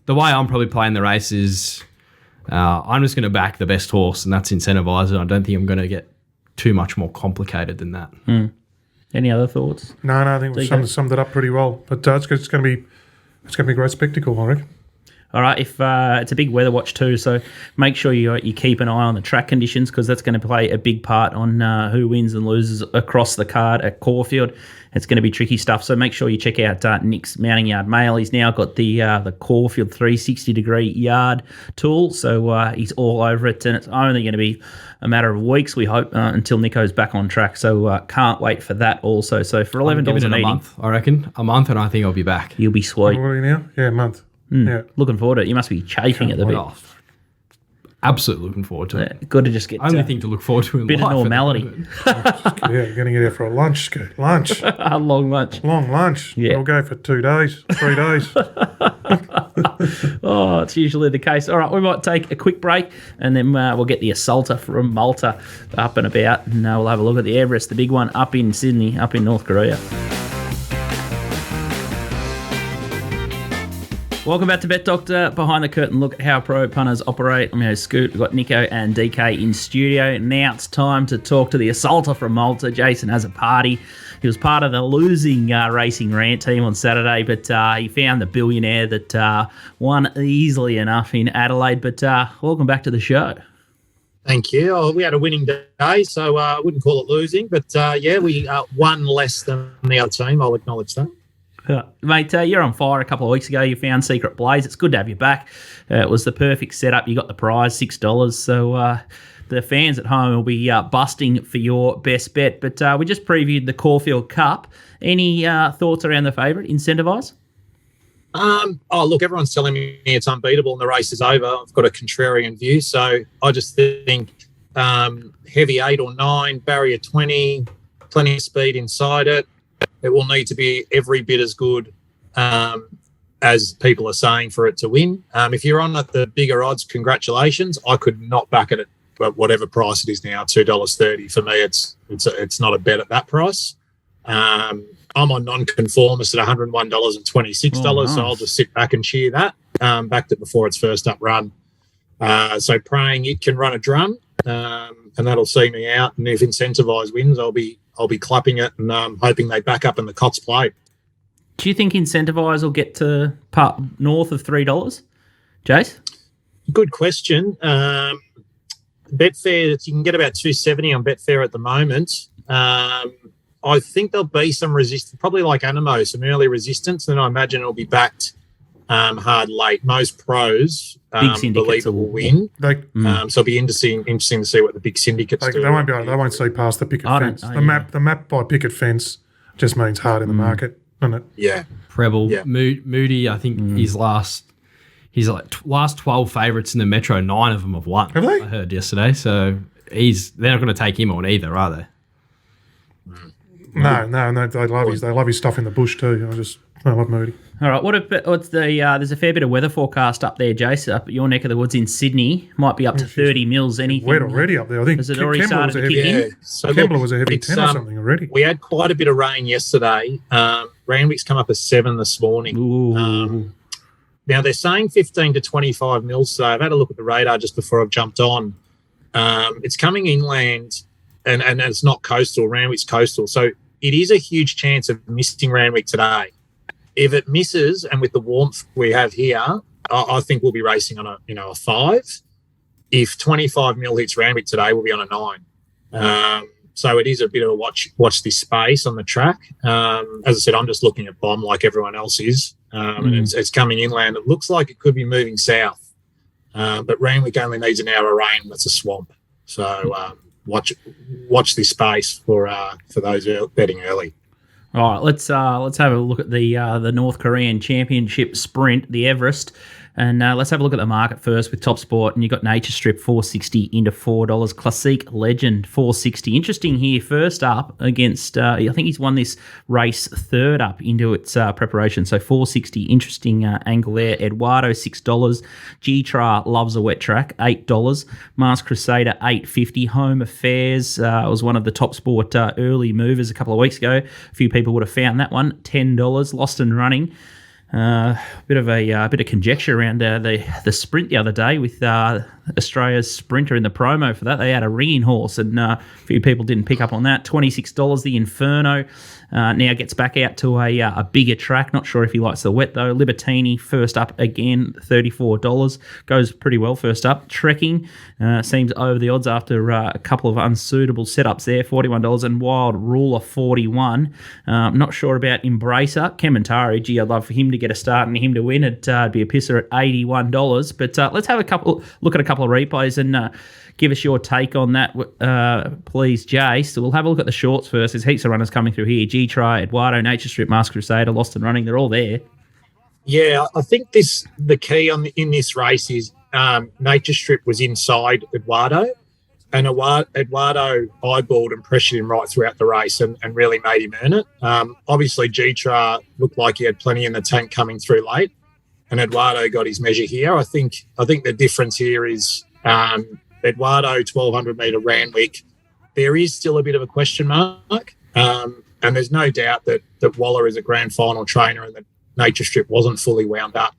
the way I'm probably playing the race is I'm just going to back the best horse, and that's incentivised. I don't think I'm going to get too much more complicated than that. Any other thoughts? No, I think we've summed it up pretty well. But it's going to be a great spectacle, I reckon. All right, if it's a big weather watch too, so make sure you keep an eye on the track conditions, because that's going to play a big part on who wins and loses across the card at Caulfield. It's going to be tricky stuff, so make sure you check out Nick's Mounting Yard Mail. He's now got the Caulfield 360-degree yard tool, so he's all over it, and it's only going to be a matter of weeks, we hope, until Nico's back on track. So can't wait for that also. So for $11 a meeting, month, I reckon. A month, and I think I'll be back. You'll be sweet. What are you now? Yeah, a month. Yeah. Looking forward to it. You must be chafing at the bit. Absolutely looking forward to it. Yeah, good to just get only thing to look forward to in bit life. Bit of normality. You're going to get out for a lunch. Lunch. A long lunch. Long lunch. Yeah. We'll go for 2 days, 3 days. Oh, it's usually the case. All right, we might take a quick break, and then we'll get the Assaulter from Malta up and about, and we'll have a look at the Everest, the big one up in Sydney, up in North Korea. Welcome back to Bet Doctor. Behind the curtain, look at how pro punters operate. I'm your host, Scoot. We've got Nico and DK in studio. Now it's time to talk to the Assaulter from Malta, Jason AZZOPARDI. He was part of the losing Racing Rant team on Saturday, but he found the billionaire that won easily enough in Adelaide. But welcome back to the show. Thank you. Oh, we had a winning day, so I wouldn't call it losing. But, we won less than the other team. I'll acknowledge that. Mate, you're on fire. A couple of weeks ago, you found Secret Blaze. It's good to have you back. It was the perfect setup. You got the prize, $6. So the fans at home will be busting for your best bet. But we just previewed the Caulfield Cup. Any thoughts around the favourite, Incentivise? Look, everyone's telling me it's unbeatable and the race is over. I've got a contrarian view. So I just think heavy 8 or 9, barrier 20, plenty of speed inside it. It will need to be every bit as good as people are saying for it to win. If you're on at the bigger odds, congratulations. I could not back it at whatever price it is now, $2.30. For me, it's not a bet at that price. I'm on non-conformist at $101.26, so I'll just sit back and cheer that. Backed it before its first up run. So praying it can run a drum, and that'll see me out. And if Incentivise wins, I'll be clapping it and hoping they back up in the Cots play. Do you think Incentivise will get to north of $3, Jace? Good question. Betfair, you can get about $2.70 on Betfair at the moment. I think there'll be some resistance, probably like Animo, some early resistance, and I imagine it'll be backed hard late. Most pros believe it will win. So it'll be interesting to see what the big syndicates do. They won't see past the picket fence. The map by picket fence just means hard in the market, doesn't it? Yeah. Preble, Moody, I think his last 12 favourites in the Metro, 9 of them have won. Have they? I heard yesterday. So they're not going to take him on either, are they? No, they love his stuff in the bush too. I love Moody. All right, what's the? There's a fair bit of weather forecast up there, Jace, up at your neck of the woods in Sydney. Might be up to 30 mils. Anything wet already up there? I think has it already started to kick in? So Kembla was a heavy 10 or something already. We had quite a bit of rain yesterday. Randwick's come up as 7 this morning. Now they're saying 15 to 25 mils. So I've had a look at the radar just before I've jumped on. It's coming inland, and it's not coastal. Randwick's coastal, so it is a huge chance of missing Randwick today. If it misses, and with the warmth we have here, I think we'll be racing on a 5. If 25 mil hits Randwick today, we'll be on a 9. So it is a bit of a watch this space on the track. As I said, I'm just looking at bomb like everyone else is, and it's coming inland. It looks like it could be moving south, but Randwick only needs an hour of rain. That's a swamp. So watch this space for those betting early. All right, let's have a look at the North Korean Championship Sprint, the Everest, and let's have a look at the market first with TopSport. And you got Nature Strip $4.60 into $4. Classique Legend $4.60. Interesting here. First up against, I think he's won this race third up into its preparation. So $4.60. Interesting angle there. Eduardo $6. G-Tra loves a wet track $8. Mars Crusader $8.50. Home Affairs was one of the TopSport early movers a couple of weeks ago. A few people would have found that one. $10. Lost and Running. Bit of conjecture around the sprint the other day with Australia's sprinter in the promo for that. They had a ringing horse, and a few people didn't pick up on that. $26. The Inferno now gets back out to a bigger track. Not sure if he likes the wet though. Libertini first up again, $34. Goes pretty well first up. Trekking seems over the odds after a couple of unsuitable setups there. $41. And Wild Ruler $41. Not sure about Embracer. Kementari, gee, I'd love for him to get a start and him to win. It'd be a pisser at $81. But let's have look at a couple of replays and give us your take on that, please, Jace. So we'll have a look at the shorts first. There's heaps of runners coming through here. G-Try, Eduardo, Nature Strip, Mars Crusader, Lost and Running. They're all there. Yeah, I think the key in this race is Nature Strip was inside Eduardo, and Eduardo eyeballed and pressured him right throughout the race and really made him earn it. Obviously, G-Tra looked like he had plenty in the tank coming through late, and Eduardo got his measure here. I think the difference here is Eduardo 1,200 metre Randwick. There is still a bit of a question mark, and there's no doubt that Waller is a grand final trainer and that Nature Strip wasn't fully wound up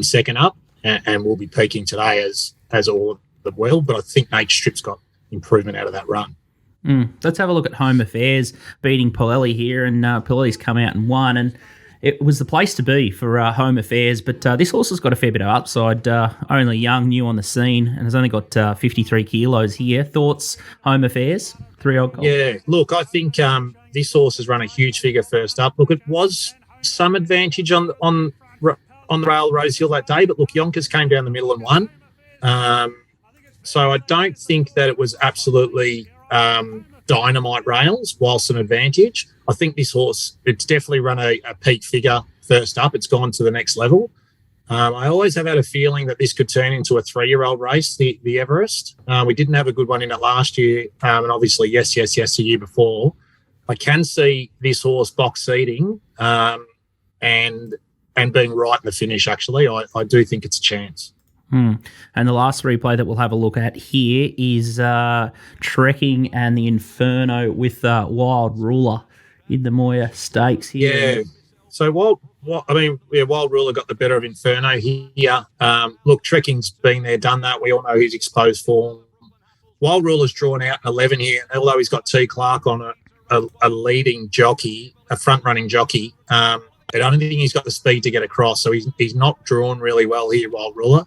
second up and will be peaking today as all of them will. But I think Nature Strip's got improvement out of that run. Let's have a look at Home Affairs beating Pirelli here, and Pirelli's come out and won, and it was the place to be for Home Affairs, but this horse has got a fair bit of upside. Only young, new on the scene, and has only got 53 kilos here. Thoughts, Home Affairs? 3-year-old colt? Yeah, look, I think this horse has run a huge figure first up. Look, it was some advantage on the rail Rose Hill that day, but look, Yonkers came down the middle and won. So I don't think that it was absolutely dynamite rails whilst an advantage. I think this horse, it's definitely run a peak figure first up. It's gone to the next level. I always have had a feeling that this could turn into a 3-year-old race, the Everest. We didn't have a good one in it last year, and obviously yes, the year before. I can see this horse box seating and being right in the finish, actually. I do think it's a chance. And the last replay that we'll have a look at here is Trekking and the Inferno with Wild Ruler in the Moya Stakes here. Yeah. So Wild Ruler got the better of Inferno here. Look, Trekking's been there, done that. We all know his exposed form. Wild Ruler's drawn out in 11 here, although he's got T. Clark on a leading jockey, a front-running jockey. I don't think he's got the speed to get across, so he's not drawn really well here, Wild Ruler.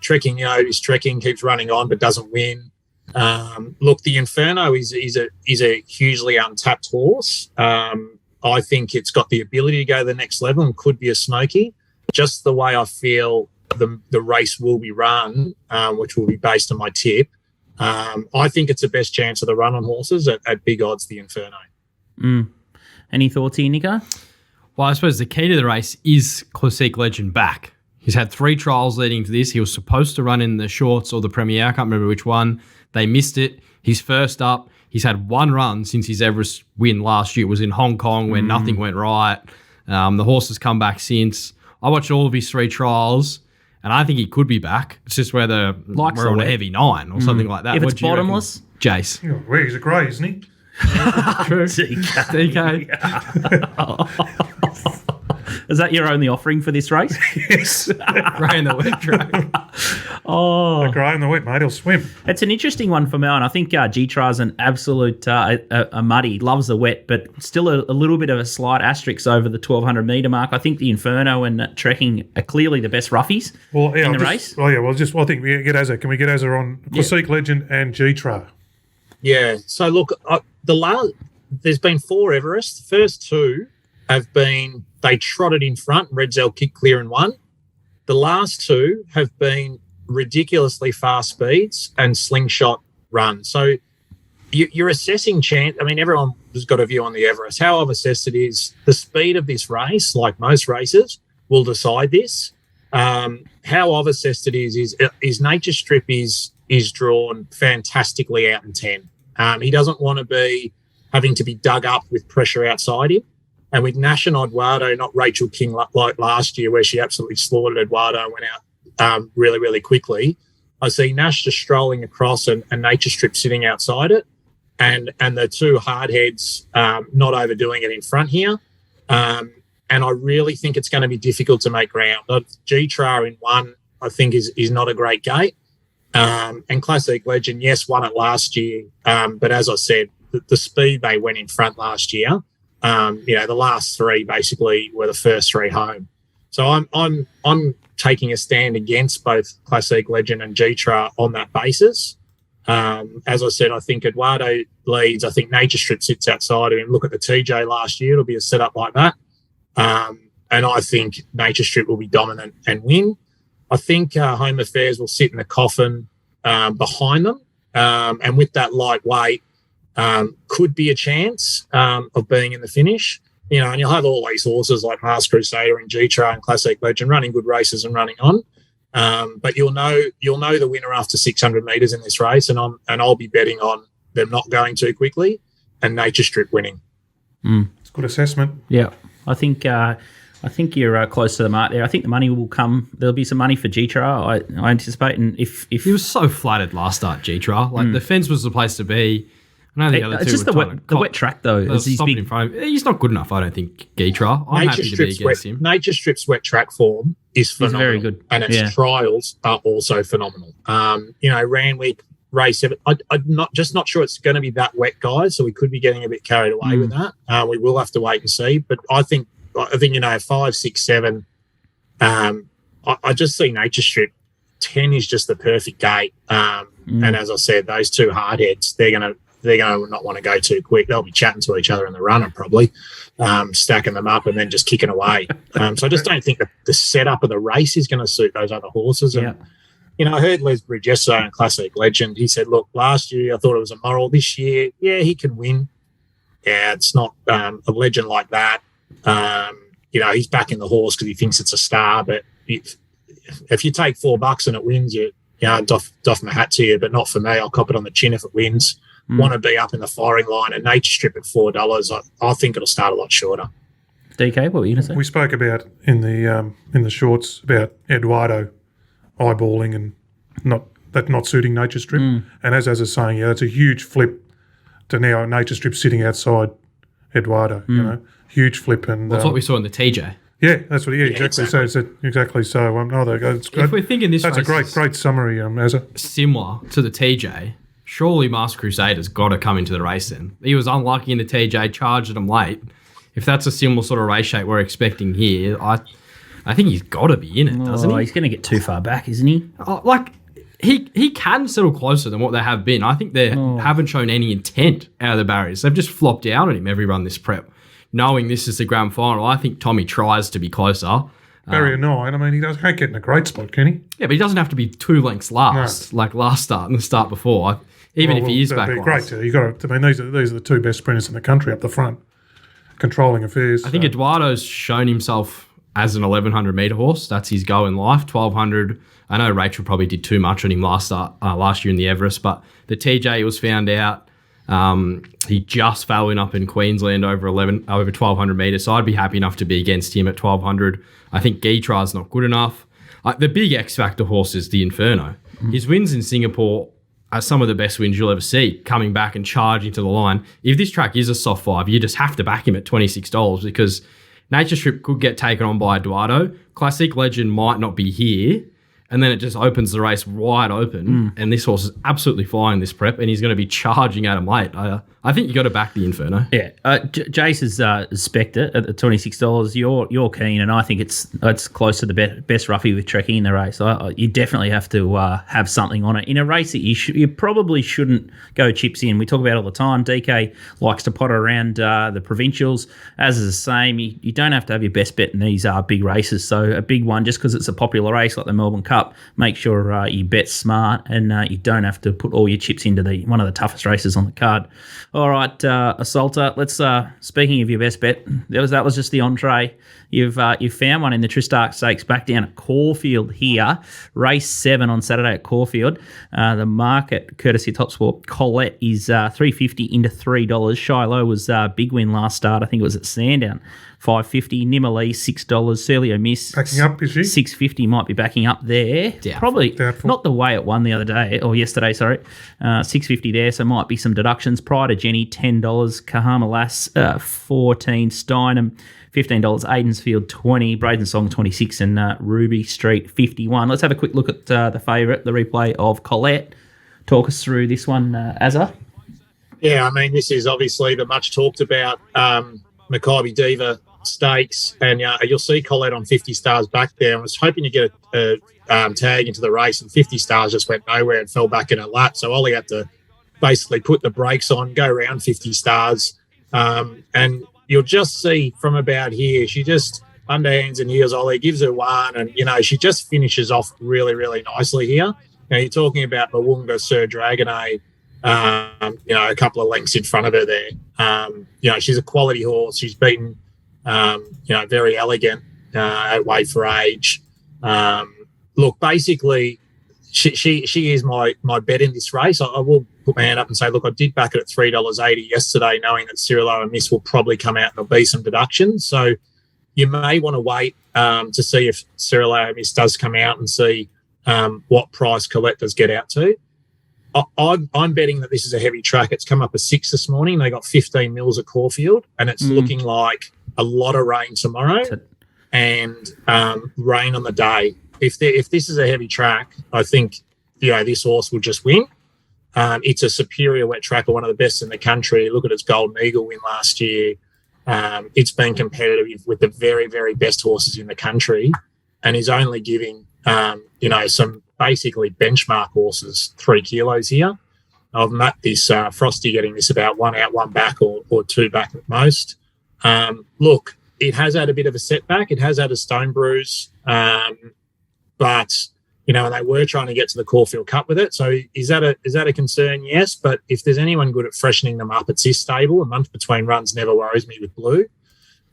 Trekking, his Trekking keeps running on but doesn't win. Look, the Inferno is a hugely untapped horse. I think it's got the ability to go to the next level and could be a smoky. Just the way I feel the race will be run, which will be based on my tip, I think it's the best chance of the run on horses at big odds, the Inferno. Any thoughts here, Nico? Well, I suppose the key to the race is Classique Legend back. He's had 3 trials leading to this. He was supposed to run in the shorts or the Premier. I can't remember which one. They missed it. He's first up. He's had 1 run since his Everest win last year. It was in Hong Kong where nothing went right. The horse has come back since. I watched all of his 3 trials, and I think he could be back. It's just whether we're on a heavy 9 or something like that. If it's bottomless? Jace. Well, he's a grey, isn't he? True. DK. DK. Is that your only offering for this race? Yes. Grey in the wet track. Oh, The grey in the wet, mate. He'll swim. it's an interesting one for Mel, and I think G-Tra's an absolute a muddy. Loves the wet, but still a little bit of a slight asterisk over the 1,200 metre mark. I think the Inferno and Trekking are clearly the best roughies in the race. Oh, yeah. Well, I think we get Azza. Can we get Azza on Classique Legend and G-Tra? Yeah. So look, there's been 4 Everest. The first 2 have been they trotted in front. Redzel kicked clear and won. The last 2 have been ridiculously fast speeds and slingshot runs. So you're assessing chance. I mean, everyone has got a view on the Everest. How I've assessed it is the speed of this race, like most races, will decide this. How I've assessed it is Nature Strip is drawn fantastically out in 10. He doesn't want to be having to be dug up with pressure outside him. And with Nash and Eduardo, not Rachel King like last year where she absolutely slaughtered Eduardo and went out really, really quickly, I see Nash just strolling across and Nature Strip sitting outside it and the 2 hardheads not overdoing it in front here. And I really think it's going to be difficult to make ground. G-Tra in 1, I think, is not a great gate. And Classique Legend, yes, won it last year. But as I said, the speed they went in front last year, the last 3 basically were the first 3 home. So I'm taking a stand against both Classique Legend and G-Tra on that basis. As I said, I think Eduardo leads. I think Nature Strip sits outside of him. Look at the TJ last year. It'll be a setup like that. And I think Nature Strip will be dominant and win. I think Home Affairs will sit in the coffin behind them. And with that lightweight, could be a chance of being in the finish. And you'll have all these horses like Mars Crusader and G-Tra and Classique Legend running good races and running on. But you'll know the winner after 600 metres in this race, and I'll be betting on them not going too quickly and Nature Strip winning. It's a good assessment. Yeah, I think you're close to the mark there. I think the money will come. There'll be some money for G-Tra, I anticipate. And if He was so flattered last start, G-Tra. Like the fence was the place to be. I know the other it's 2 just the wet track though. Is he's big. in front of him. He's not good enough, I don't think, G-Tra. I'm happy to be against him. Nature Strip's wet track form is phenomenal. Very good. And its trials are also phenomenal. Randwick race, I'm not sure it's going to be that wet, guys, so we could be getting a bit carried away with that. We will have to wait and see. But I think 5, 6, 7, I just see Nature Strip. 10 is just the perfect gate. And as I said, those 2 hardheads, they're going to not want to go too quick. They'll be chatting to each other in the runner probably, stacking them up and then just kicking away. So I just don't think that the setup of the race is going to suit those other horses. And, I heard Les Bridge yesterday on Classique Legend. He said, look, last year I thought it was a moral. This year, he can win. Yeah, it's not a legend like that. He's backing the horse because he thinks it's a star. But if you take $4 and it wins, doff my hat to you, but not for me. I'll cop it on the chin if it wins. Want to be up in the firing line, and Nature Strip at $4. I think it'll start a lot shorter. DK, what were you going to say? We spoke about in the shorts about Eduardo eyeballing and not suiting Nature Strip. And as is saying, it's a huge flip to now Nature Strip sitting outside Eduardo. Huge flip. And that's what we saw in the TJ. Yeah, that's what. Yeah, exactly. So exactly. So it's if we're thinking this, that's a great summary. Similar to the TJ. Surely Master Crusader's got to come into the race then. He was unlucky in the TJ, charged him late. If that's a similar sort of race shape we're expecting here, I think he's got to be in it, doesn't he? He's going to get too far back, isn't he? he can settle closer than what they have been. I think they haven't shown any intent out of the barriers. They've just flopped down on him every run this prep. Knowing this is the grand final, I think Tommy tries to be closer. Barrier 9, I mean, he can't get in a great spot, can he? Yeah, but he doesn't have to be 2 lengths last, like last start and the start before. Even if he is back. That'd be great. You got to. I mean, these are the 2 best sprinters in the country up the front, controlling affairs. I think Eduardo's shown himself as an 1100 metre horse. That's his go in life. 1200. I know Rachel probably did too much on him last year in the Everest, but the TJ was found out. He just fell in up in Queensland over 1200 metres, so I'd be happy enough to be against him at 1200. I think Guitra's not good enough. The big X factor horse is the Inferno. His wins in Singapore are some of the best wins you'll ever see, coming back and charging to the line. If this track is a soft 5, you just have to back him at $26 because Nature Strip could get taken on by Eduardo. Classic Legend might not be here. And then it just opens the race wide open. And this horse is absolutely flying this prep, and he's going to be charging at him late. I think you got to back the Inferno. Yeah. Jace has spec'd it at the $26. You're keen, and I think it's close to the best roughie with trekking in the race. You definitely have to have something on it. In a race that you probably shouldn't go chips in. We talk about it all the time. DK likes to potter around the provincials. As is the same, you don't have to have your best bet in these big races. So a big one, just because it's a popular race like the Melbourne Cup, make sure you bet smart and you don't have to put all your chips into one of the toughest races on the card. All right, Assaulter, let's, speaking of your best bet, that was just the entree. You've found one in the Tristarc Stakes back down at Caulfield here. Race 7 on Saturday at Caulfield. The market, courtesy of TopSport, Colette is $3.50 into $3. Shiloh was big win last start. I think it was at Sandown. $5.50. Nimalee, $6. Serlio Miss. Backing up, is she? $6.50 might be backing up there. Doubtful. Probably Doubtful. not the way it won the other day, or yesterday, sorry. $6.50 there, so might be some deductions. Prior to Jenny, $10. Kahama Lass, $14. Steinem, $15. Aidensfield, $20. Braden Song, $26. And Ruby Street, $51. Let's have a quick look at the favourite, the replay of Colette. Talk us through this one, Azza. Yeah, I mean, this is obviously the much talked about Maccabi Diva Stakes, and you'll see Colette on 50 stars back there. I was hoping to get a tag into the race, and 50 stars just went nowhere and fell back in a lap. So Ollie had to basically put the brakes on, go around 50 stars, and you'll just see from about here, she just underhands and heels Ollie, gives her one, and she just finishes off really, really nicely here. You're talking about Mawunga Sir Dragonet, a couple of lengths in front of her there. She's a quality horse. She's beaten, very elegant at weight for age. Look, basically, she is my bet in this race. I will put my hand up and say, look, I did back it at $3.80 yesterday, knowing that Cirilo and Miss will probably come out and there'll be some deductions. So you may want to wait to see if Cirilo and Miss does come out and see what price Colette does get out to. I'm betting that this is a heavy track. It's come up a 6 this morning. They got 15 mils at Caulfield, and it's looking like a lot of rain tomorrow and rain on the day. If this is a heavy track, I think this horse will just win. It's a superior wet track, one of the best in the country. Look at its Golden Eagle win last year. It's been competitive with the very, very best horses in the country, and is only giving some basically benchmark horses 3 kilos here. I've mapped this Frosty getting this about 1 out, 1 back, or 2 back at most. Look, it has had a bit of a setback. It has had a stone bruise, but and they were trying to get to the Caulfield Cup with it. So is that a concern? Yes, but if there's anyone good at freshening them up, it's this stable. A month between runs never worries me with Blue,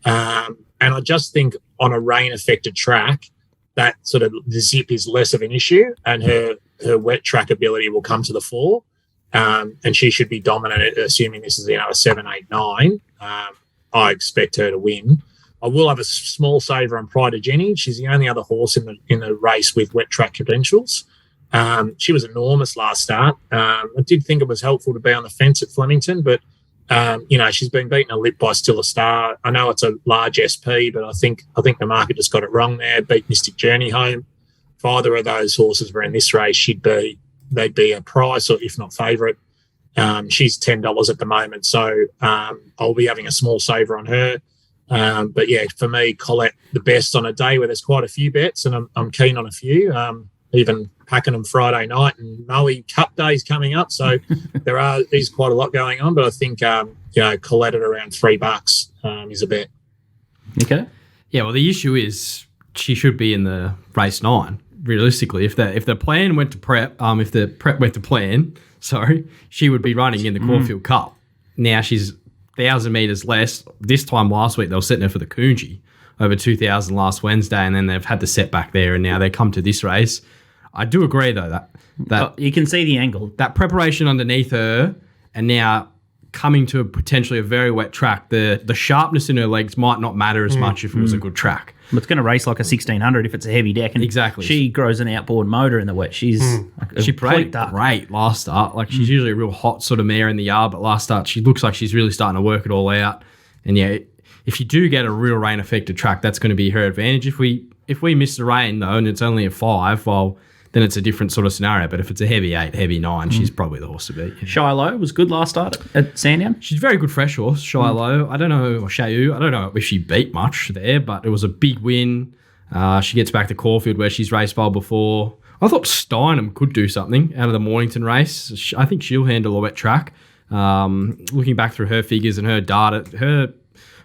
and I just think on a rain-affected track, that sort of the zip is less of an issue, and her wet track ability will come to the fore, and she should be dominant. Assuming this is a 7, 8, 9, I expect her to win. I will have a small saver on Pride of Jenny. She's the only other horse in the race with wet track credentials. She was enormous last start. I did think it was helpful to be on the fence at Flemington, but she's been beaten a lip by Still a Star. I know it's a large SP, but I think the market just got it wrong there. Beat Mystic Journey home. If either of those horses were in this race, they'd be a price, or if not favourite. She's $10 at the moment, so I'll be having a small saver on her. But yeah, for me, Colette the best on a day where there's quite a few bets, and I'm keen on a few. Even Pakenham Friday night, and Moe Cup Day's coming up. So there's quite a lot going on. But I think Colette at around $3 is a bet. Okay. Yeah, well, the issue is she should be in the race 9. Realistically, if the plan went to prep, if the prep went to plan, she would be running in the Caulfield Cup. Now she's 1,000 metres less. This time last week they were setting her for the Coonji over 2,000 last Wednesday, and then they've had the setback there, and now they come to this race. I do agree though that you can see the angle. That preparation underneath her, and now coming to potentially a very wet track, the sharpness in her legs might not matter as much if it was a good track. But it's going to race like a 1600 if it's a heavy deck. And exactly. She grows an outboard motor in the wet. She's she played great last start. Like she's usually a real hot sort of mare in the yard, but last start she looks like she's really starting to work it all out. And yeah, if you do get a real rain affected track, that's going to be her advantage. If we miss the rain though, and it's only a 5, well, then it's a different sort of scenario. But if it's a heavy 8, heavy 9, she's probably the horse to beat. Shiloh was good last start at Sandown. She's a very good fresh horse, Shiloh. I don't know, or Shayu. I don't know if she beat much there, but it was a big win. She gets back to Caulfield where she's raced well before. I thought Steinem could do something out of the Mornington race. I think she'll handle a wet track. Looking back through her figures and her data,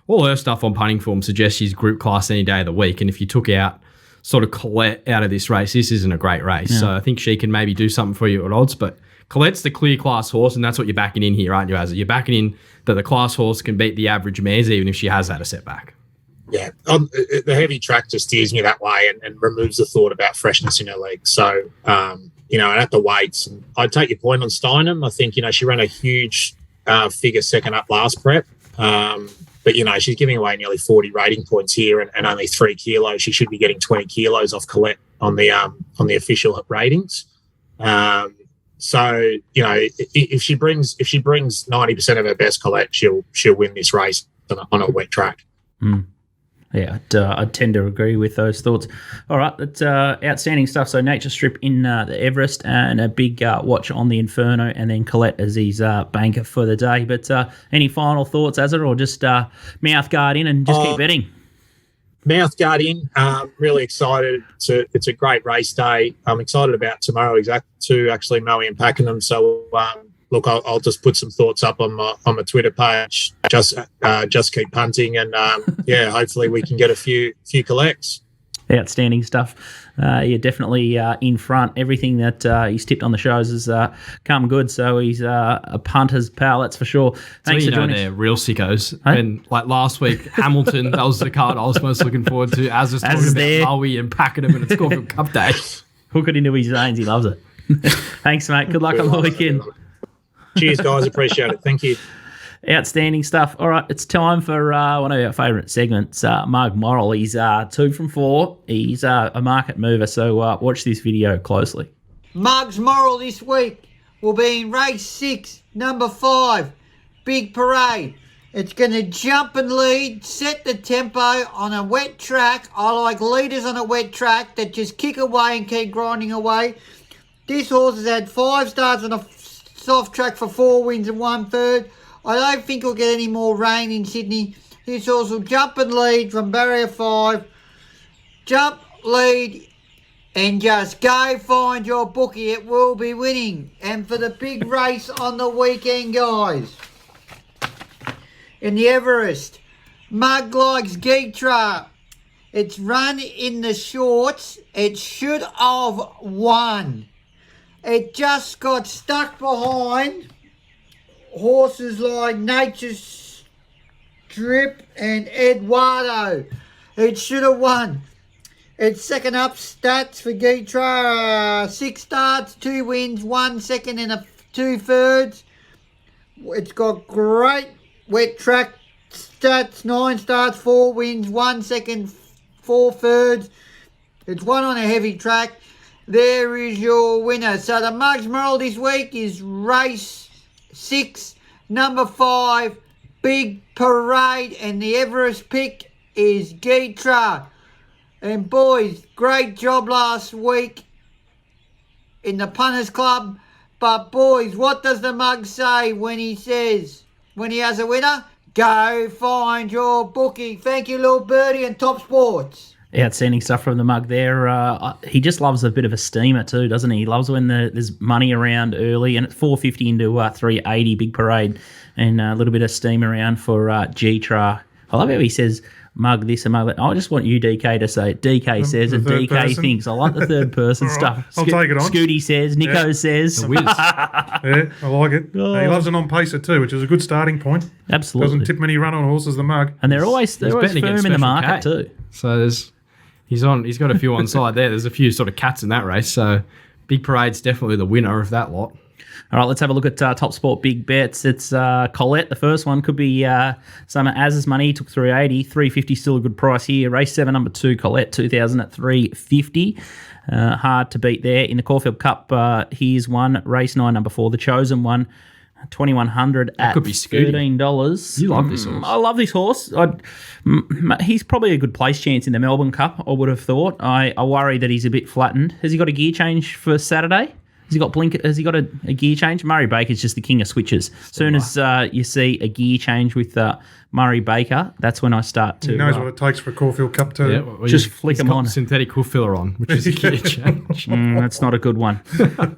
all her stuff on punting form suggests she's group class any day of the week. And if you took out sort of Colette out of this race, this isn't a great race. Yeah. So I think she can maybe do something for you at odds. But Colette's the clear class horse, and that's what you're backing in here, aren't you, Azza? You're backing in that the class horse can beat the average mares even if she has had a setback. Yeah, the heavy track just steers me that way and removes the thought about freshness in her legs. So, and at the weights, I'd take your point on Steinem. I think, she ran a huge figure second up last prep. But, she's giving away nearly 40 rating points here and only 3 kilos. She should be getting 20 kilos off Colette on the official ratings. So, if she brings 90% of her best, Colette, she'll win this race on a wet track. Mm. Yeah, I tend to agree with those thoughts. All right, that's outstanding stuff. So Nature Strip in the Everest and a big watch on the Inferno, and then Colette as his banker for the day. But any final thoughts, Azza, or just mouth guard in and just keep betting? Mouth guard in. Really excited. It's a great race day. I'm excited about tomorrow to actually Moe and Pakenham. So look, I'll just put some thoughts up on my Twitter page. Just keep punting, and hopefully we can get a few collects. Outstanding stuff. You're definitely in front. Everything that he's tipped on the shows has come good. So he's a punter's pal, that's for sure. Thanks for joining. They're real sickos. Hey? And like last week, Hamilton, that was the card I was most looking forward to. Azza's talking about Maui and Pakenham, and it's Caulfield Cup Day. Hook it into his veins. He loves it. Thanks, mate. Good luck on the weekend. Cheers, guys. Appreciate it. Thank you. Outstanding stuff. All right, it's time for one of our favourite segments, Mug Moral. He's 2 from 4. He's a market mover, so watch this video closely. Mug's Moral this week will be in race 6, number 5, Big Parade. It's going to jump and lead, set the tempo on a wet track. I like leaders on a wet track that just kick away and keep grinding away. This horse has had 5 starts on a soft track for 4 wins and 1/3. I don't think we'll get any more rain in Sydney. This horse will jump and lead from barrier 5. Jump, lead, and just go find your bookie. It will be winning. And for the big race on the weekend, guys, in the Everest, Mug likes Geetra. It's run in the shorts. It should have won. It just got stuck behind horses like Nature Strip and Eduardo. It should have won. Its second up stats for Geetra, 6 starts, 2 wins, 1 second and 2/3. It's got great wet track stats, 9 starts, 4 wins, 1 second, 4/3. It's won on a heavy track. There is your winner. So the Mug's Moral this week is race 6, number 5, Big Parade, and the Everest pick is Geetra. And boys, great job last week in the Punters Club. But boys, what does the Mug say when he has a winner? Go find your bookie. Thank you, Little Birdie and TopSport. Outstanding stuff from the mug there. He just loves a bit of a steamer too, doesn't he? He loves when there's money around early, and it's 450 into 380 big parade, and a little bit of steam around for G-Tra. I love how he says mug this and mug that. I just want you, DK, to say it. DK says and DK person. thinks. I like the third person All right, stuff. I'll take it on. Scooty says, Nico says. The whiz. Yeah, I like it. He loves an on-pacer too, which is a good starting point. Absolutely. Doesn't tip many run-on horses, the mug. And they're always firm betting against in the Special market K. too. So he's got a few on side there. There's a few sort of cats in that race. So Big Parade's definitely the winner of that lot. All right, let's have a look at TopSport big bets. It's Colette. The first one could be some of Az's money. He took 380, 350 still a good price here. Race 7, number 2, Colette, 2,000 at 350. Hard to beat there. In the Caulfield Cup, here's one. Race 9, number 4, the Chosen one, 2,100 at could be Scooty. $13. You love this horse. I love this horse. He's probably a good place chance in the Melbourne Cup, I would have thought. I worry that he's a bit flattened. Has he got a gear change for Saturday? Has he got Has he got a gear change? Murray Baker's just the king of switches. As soon as you see a gear change with Murray Baker, that's when I start to... He knows what it takes for a Caulfield Cup to... well, Just flick he's 'em got on. synthetic hoof filler on, which is a key change. That's not a good one.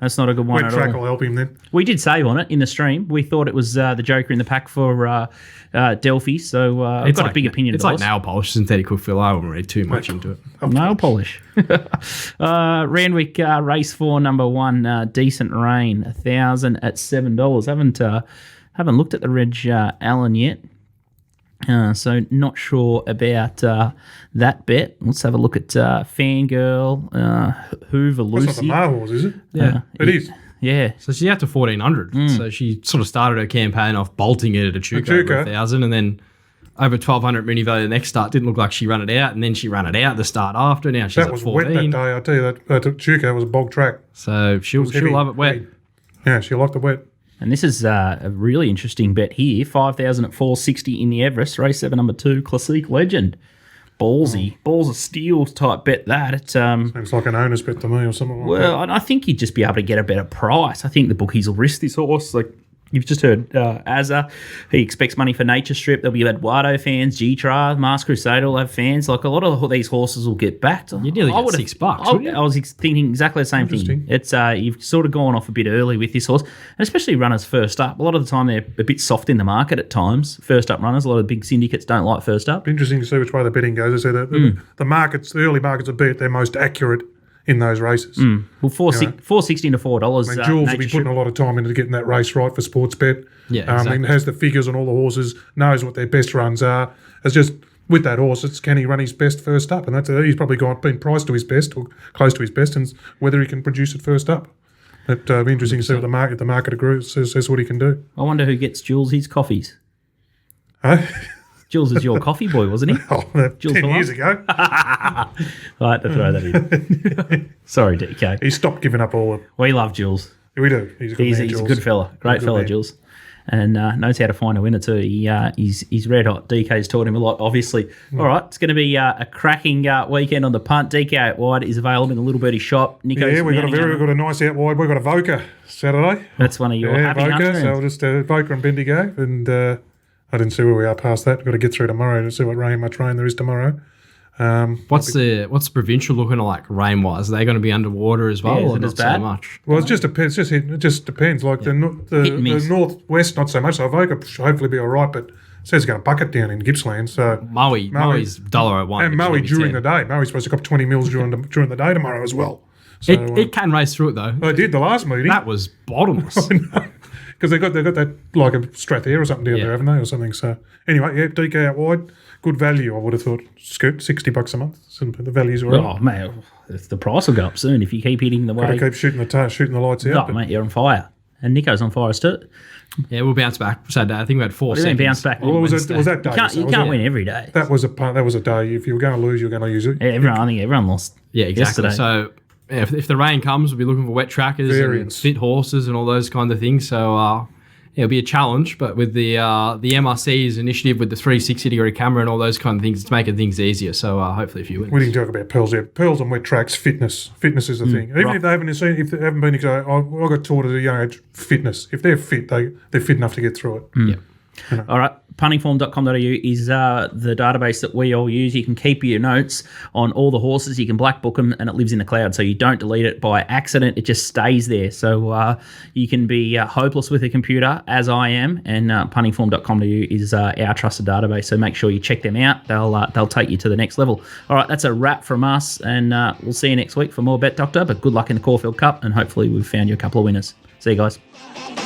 That's not a good one Wet at track all. will help him then. We did save on it in the stream. We thought it was the joker in the pack for Delphi, so I've got a big opinion It's of like the nail polish, synthetic hoof filler. I wouldn't read too much into it. nail polish. Randwick race 4, number 1, Decent Rain, 1,000 at $7. Haven't looked at the Reg Allen yet. So not sure about that bet. Let's have a look at Fangirl, Hoover That's not the Lucy. Mar horse, is it? Yeah. It is. Yeah. So she's out to 1,400. So she sort of started her campaign off bolting it at a Chuka over Echuca. 1,000, and then over 1,200 mini value the next start. Didn't look like she ran it out, and then she ran it out the start after. Now she's That at was wet that 14. day. I tell you that Chuka was a bog track. So she'll heavy. love it wet. Yeah, she liked the wet. And this is a really interesting bet here. 5,000 at 460 in the Everest. Race 7, number 2, Classique Legend. Ballsy. Balls of steel type bet that. It's Seems like an owner's bet to me or something like that. well, I think you'd just be able to get a better price. I think the bookies will risk this horse. Like you've just heard Azza, he expects money for Nature Strip. There'll be Eduardo fans, G-Tra, Mask Crusader will have fans. Like a lot of these horses will get backed. You'd nearly get would've- $6, I, wouldn't you? I was thinking exactly the same thing. Interesting. It's you've sort of gone off a bit early with this horse, and especially runners first up. A lot of the time they're a bit soft in the market at times. First up runners, a lot of big syndicates don't like first up. Interesting to see which way the betting goes. I say that the markets, the early markets are bet they're most accurate in those races. Well, 460 to $4. I mean, Jules will be putting a lot of time into getting that race right for sports bet. Yeah, I exactly. mean, has the figures on all the horses, knows what their best runs are. It's just with that horse, it's can he run his best first up, and that's he's probably been priced to his best or close to his best, and whether he can produce it first up. It'll be interesting to see what the market agrees says what he can do. I wonder who gets Jules his coffees. Huh? Jules is your coffee boy, wasn't he? Oh, Jules 10 years Malone? ago, I had to throw that in. Sorry, DK. he stopped giving up all. We love Jules. We do. He's a good man, He's a Jules. good fella. Great Good fella, man. Jules. And knows how to find a winner too. He's red hot. DK's taught him a lot, obviously. All right, it's going to be a cracking weekend on the punt. DK out wide is available in the Little Birdie shop. Nico's Yeah, we've got mounting a nice out wide. We've got a Voca Saturday. That's one of your Yeah, happy Voca. hunter So rounds. we'll just Voca and Bendigo, and I didn't see where we are past that. We've got to get through tomorrow to see what much rain there is tomorrow. What's the provincial looking like rain wise? Are they going to be underwater as well, Yeah, is or it not as bad? so much? Well, it just depends. It just depends. Like Hit and the miss. northwest, not so much. So Voca should hopefully be all right, but it says it's going to bucket down in Gippsland. So Maui's $1.01. and Maui during the day. Maui's supposed to cop 20 mils during the day tomorrow as well. So It can race through it though. they did the last meeting. That was bottomless. Because they got that like a Strathare or something down there, haven't they, or something? So anyway, yeah, DK out wide, good value. I would have thought $60 a month. So the values are right. Oh, mate, the price will go up soon if you keep hitting the Got way. to keep shooting the lights out. Oh, mate, you're on fire. And Nico's on fire too. Yeah, we'll bounce back Saturday. I think we had 4 What do you mean seconds. bounce back? Well, was Wednesday. that day? You can't win every day. That was a day. If you were going to lose, you were going to use it. I think everyone lost. Yeah, exactly. Yesterday. So if the rain comes, we'll be looking for wet trackers Variants. and fit horses and all those kind of things. So it'll be a challenge, but with the MRC's initiative with the 360-degree camera and all those kind of things, it's making things easier. So hopefully a few wins. We didn't talk about pearls yet. Pearls on wet tracks, fitness. Fitness is the thing. Even right. if they haven't been, I got taught at a young age, fitness. If they're fit, they're fit enough to get through it. Yeah. All right, puntingform.com.au is the database that we all use. You can keep your notes on all the horses. You can black book them, and it lives in the cloud, so you don't delete it by accident. It just stays there. So you can be hopeless with a computer, as I am, and puntingform.com.au is our trusted database. So make sure you check them out. They'll take you to the next level. All right, that's a wrap from us, and we'll see you next week for more Bet Doctor. But good luck in the Caulfield Cup, and hopefully we've found you a couple of winners. See you guys.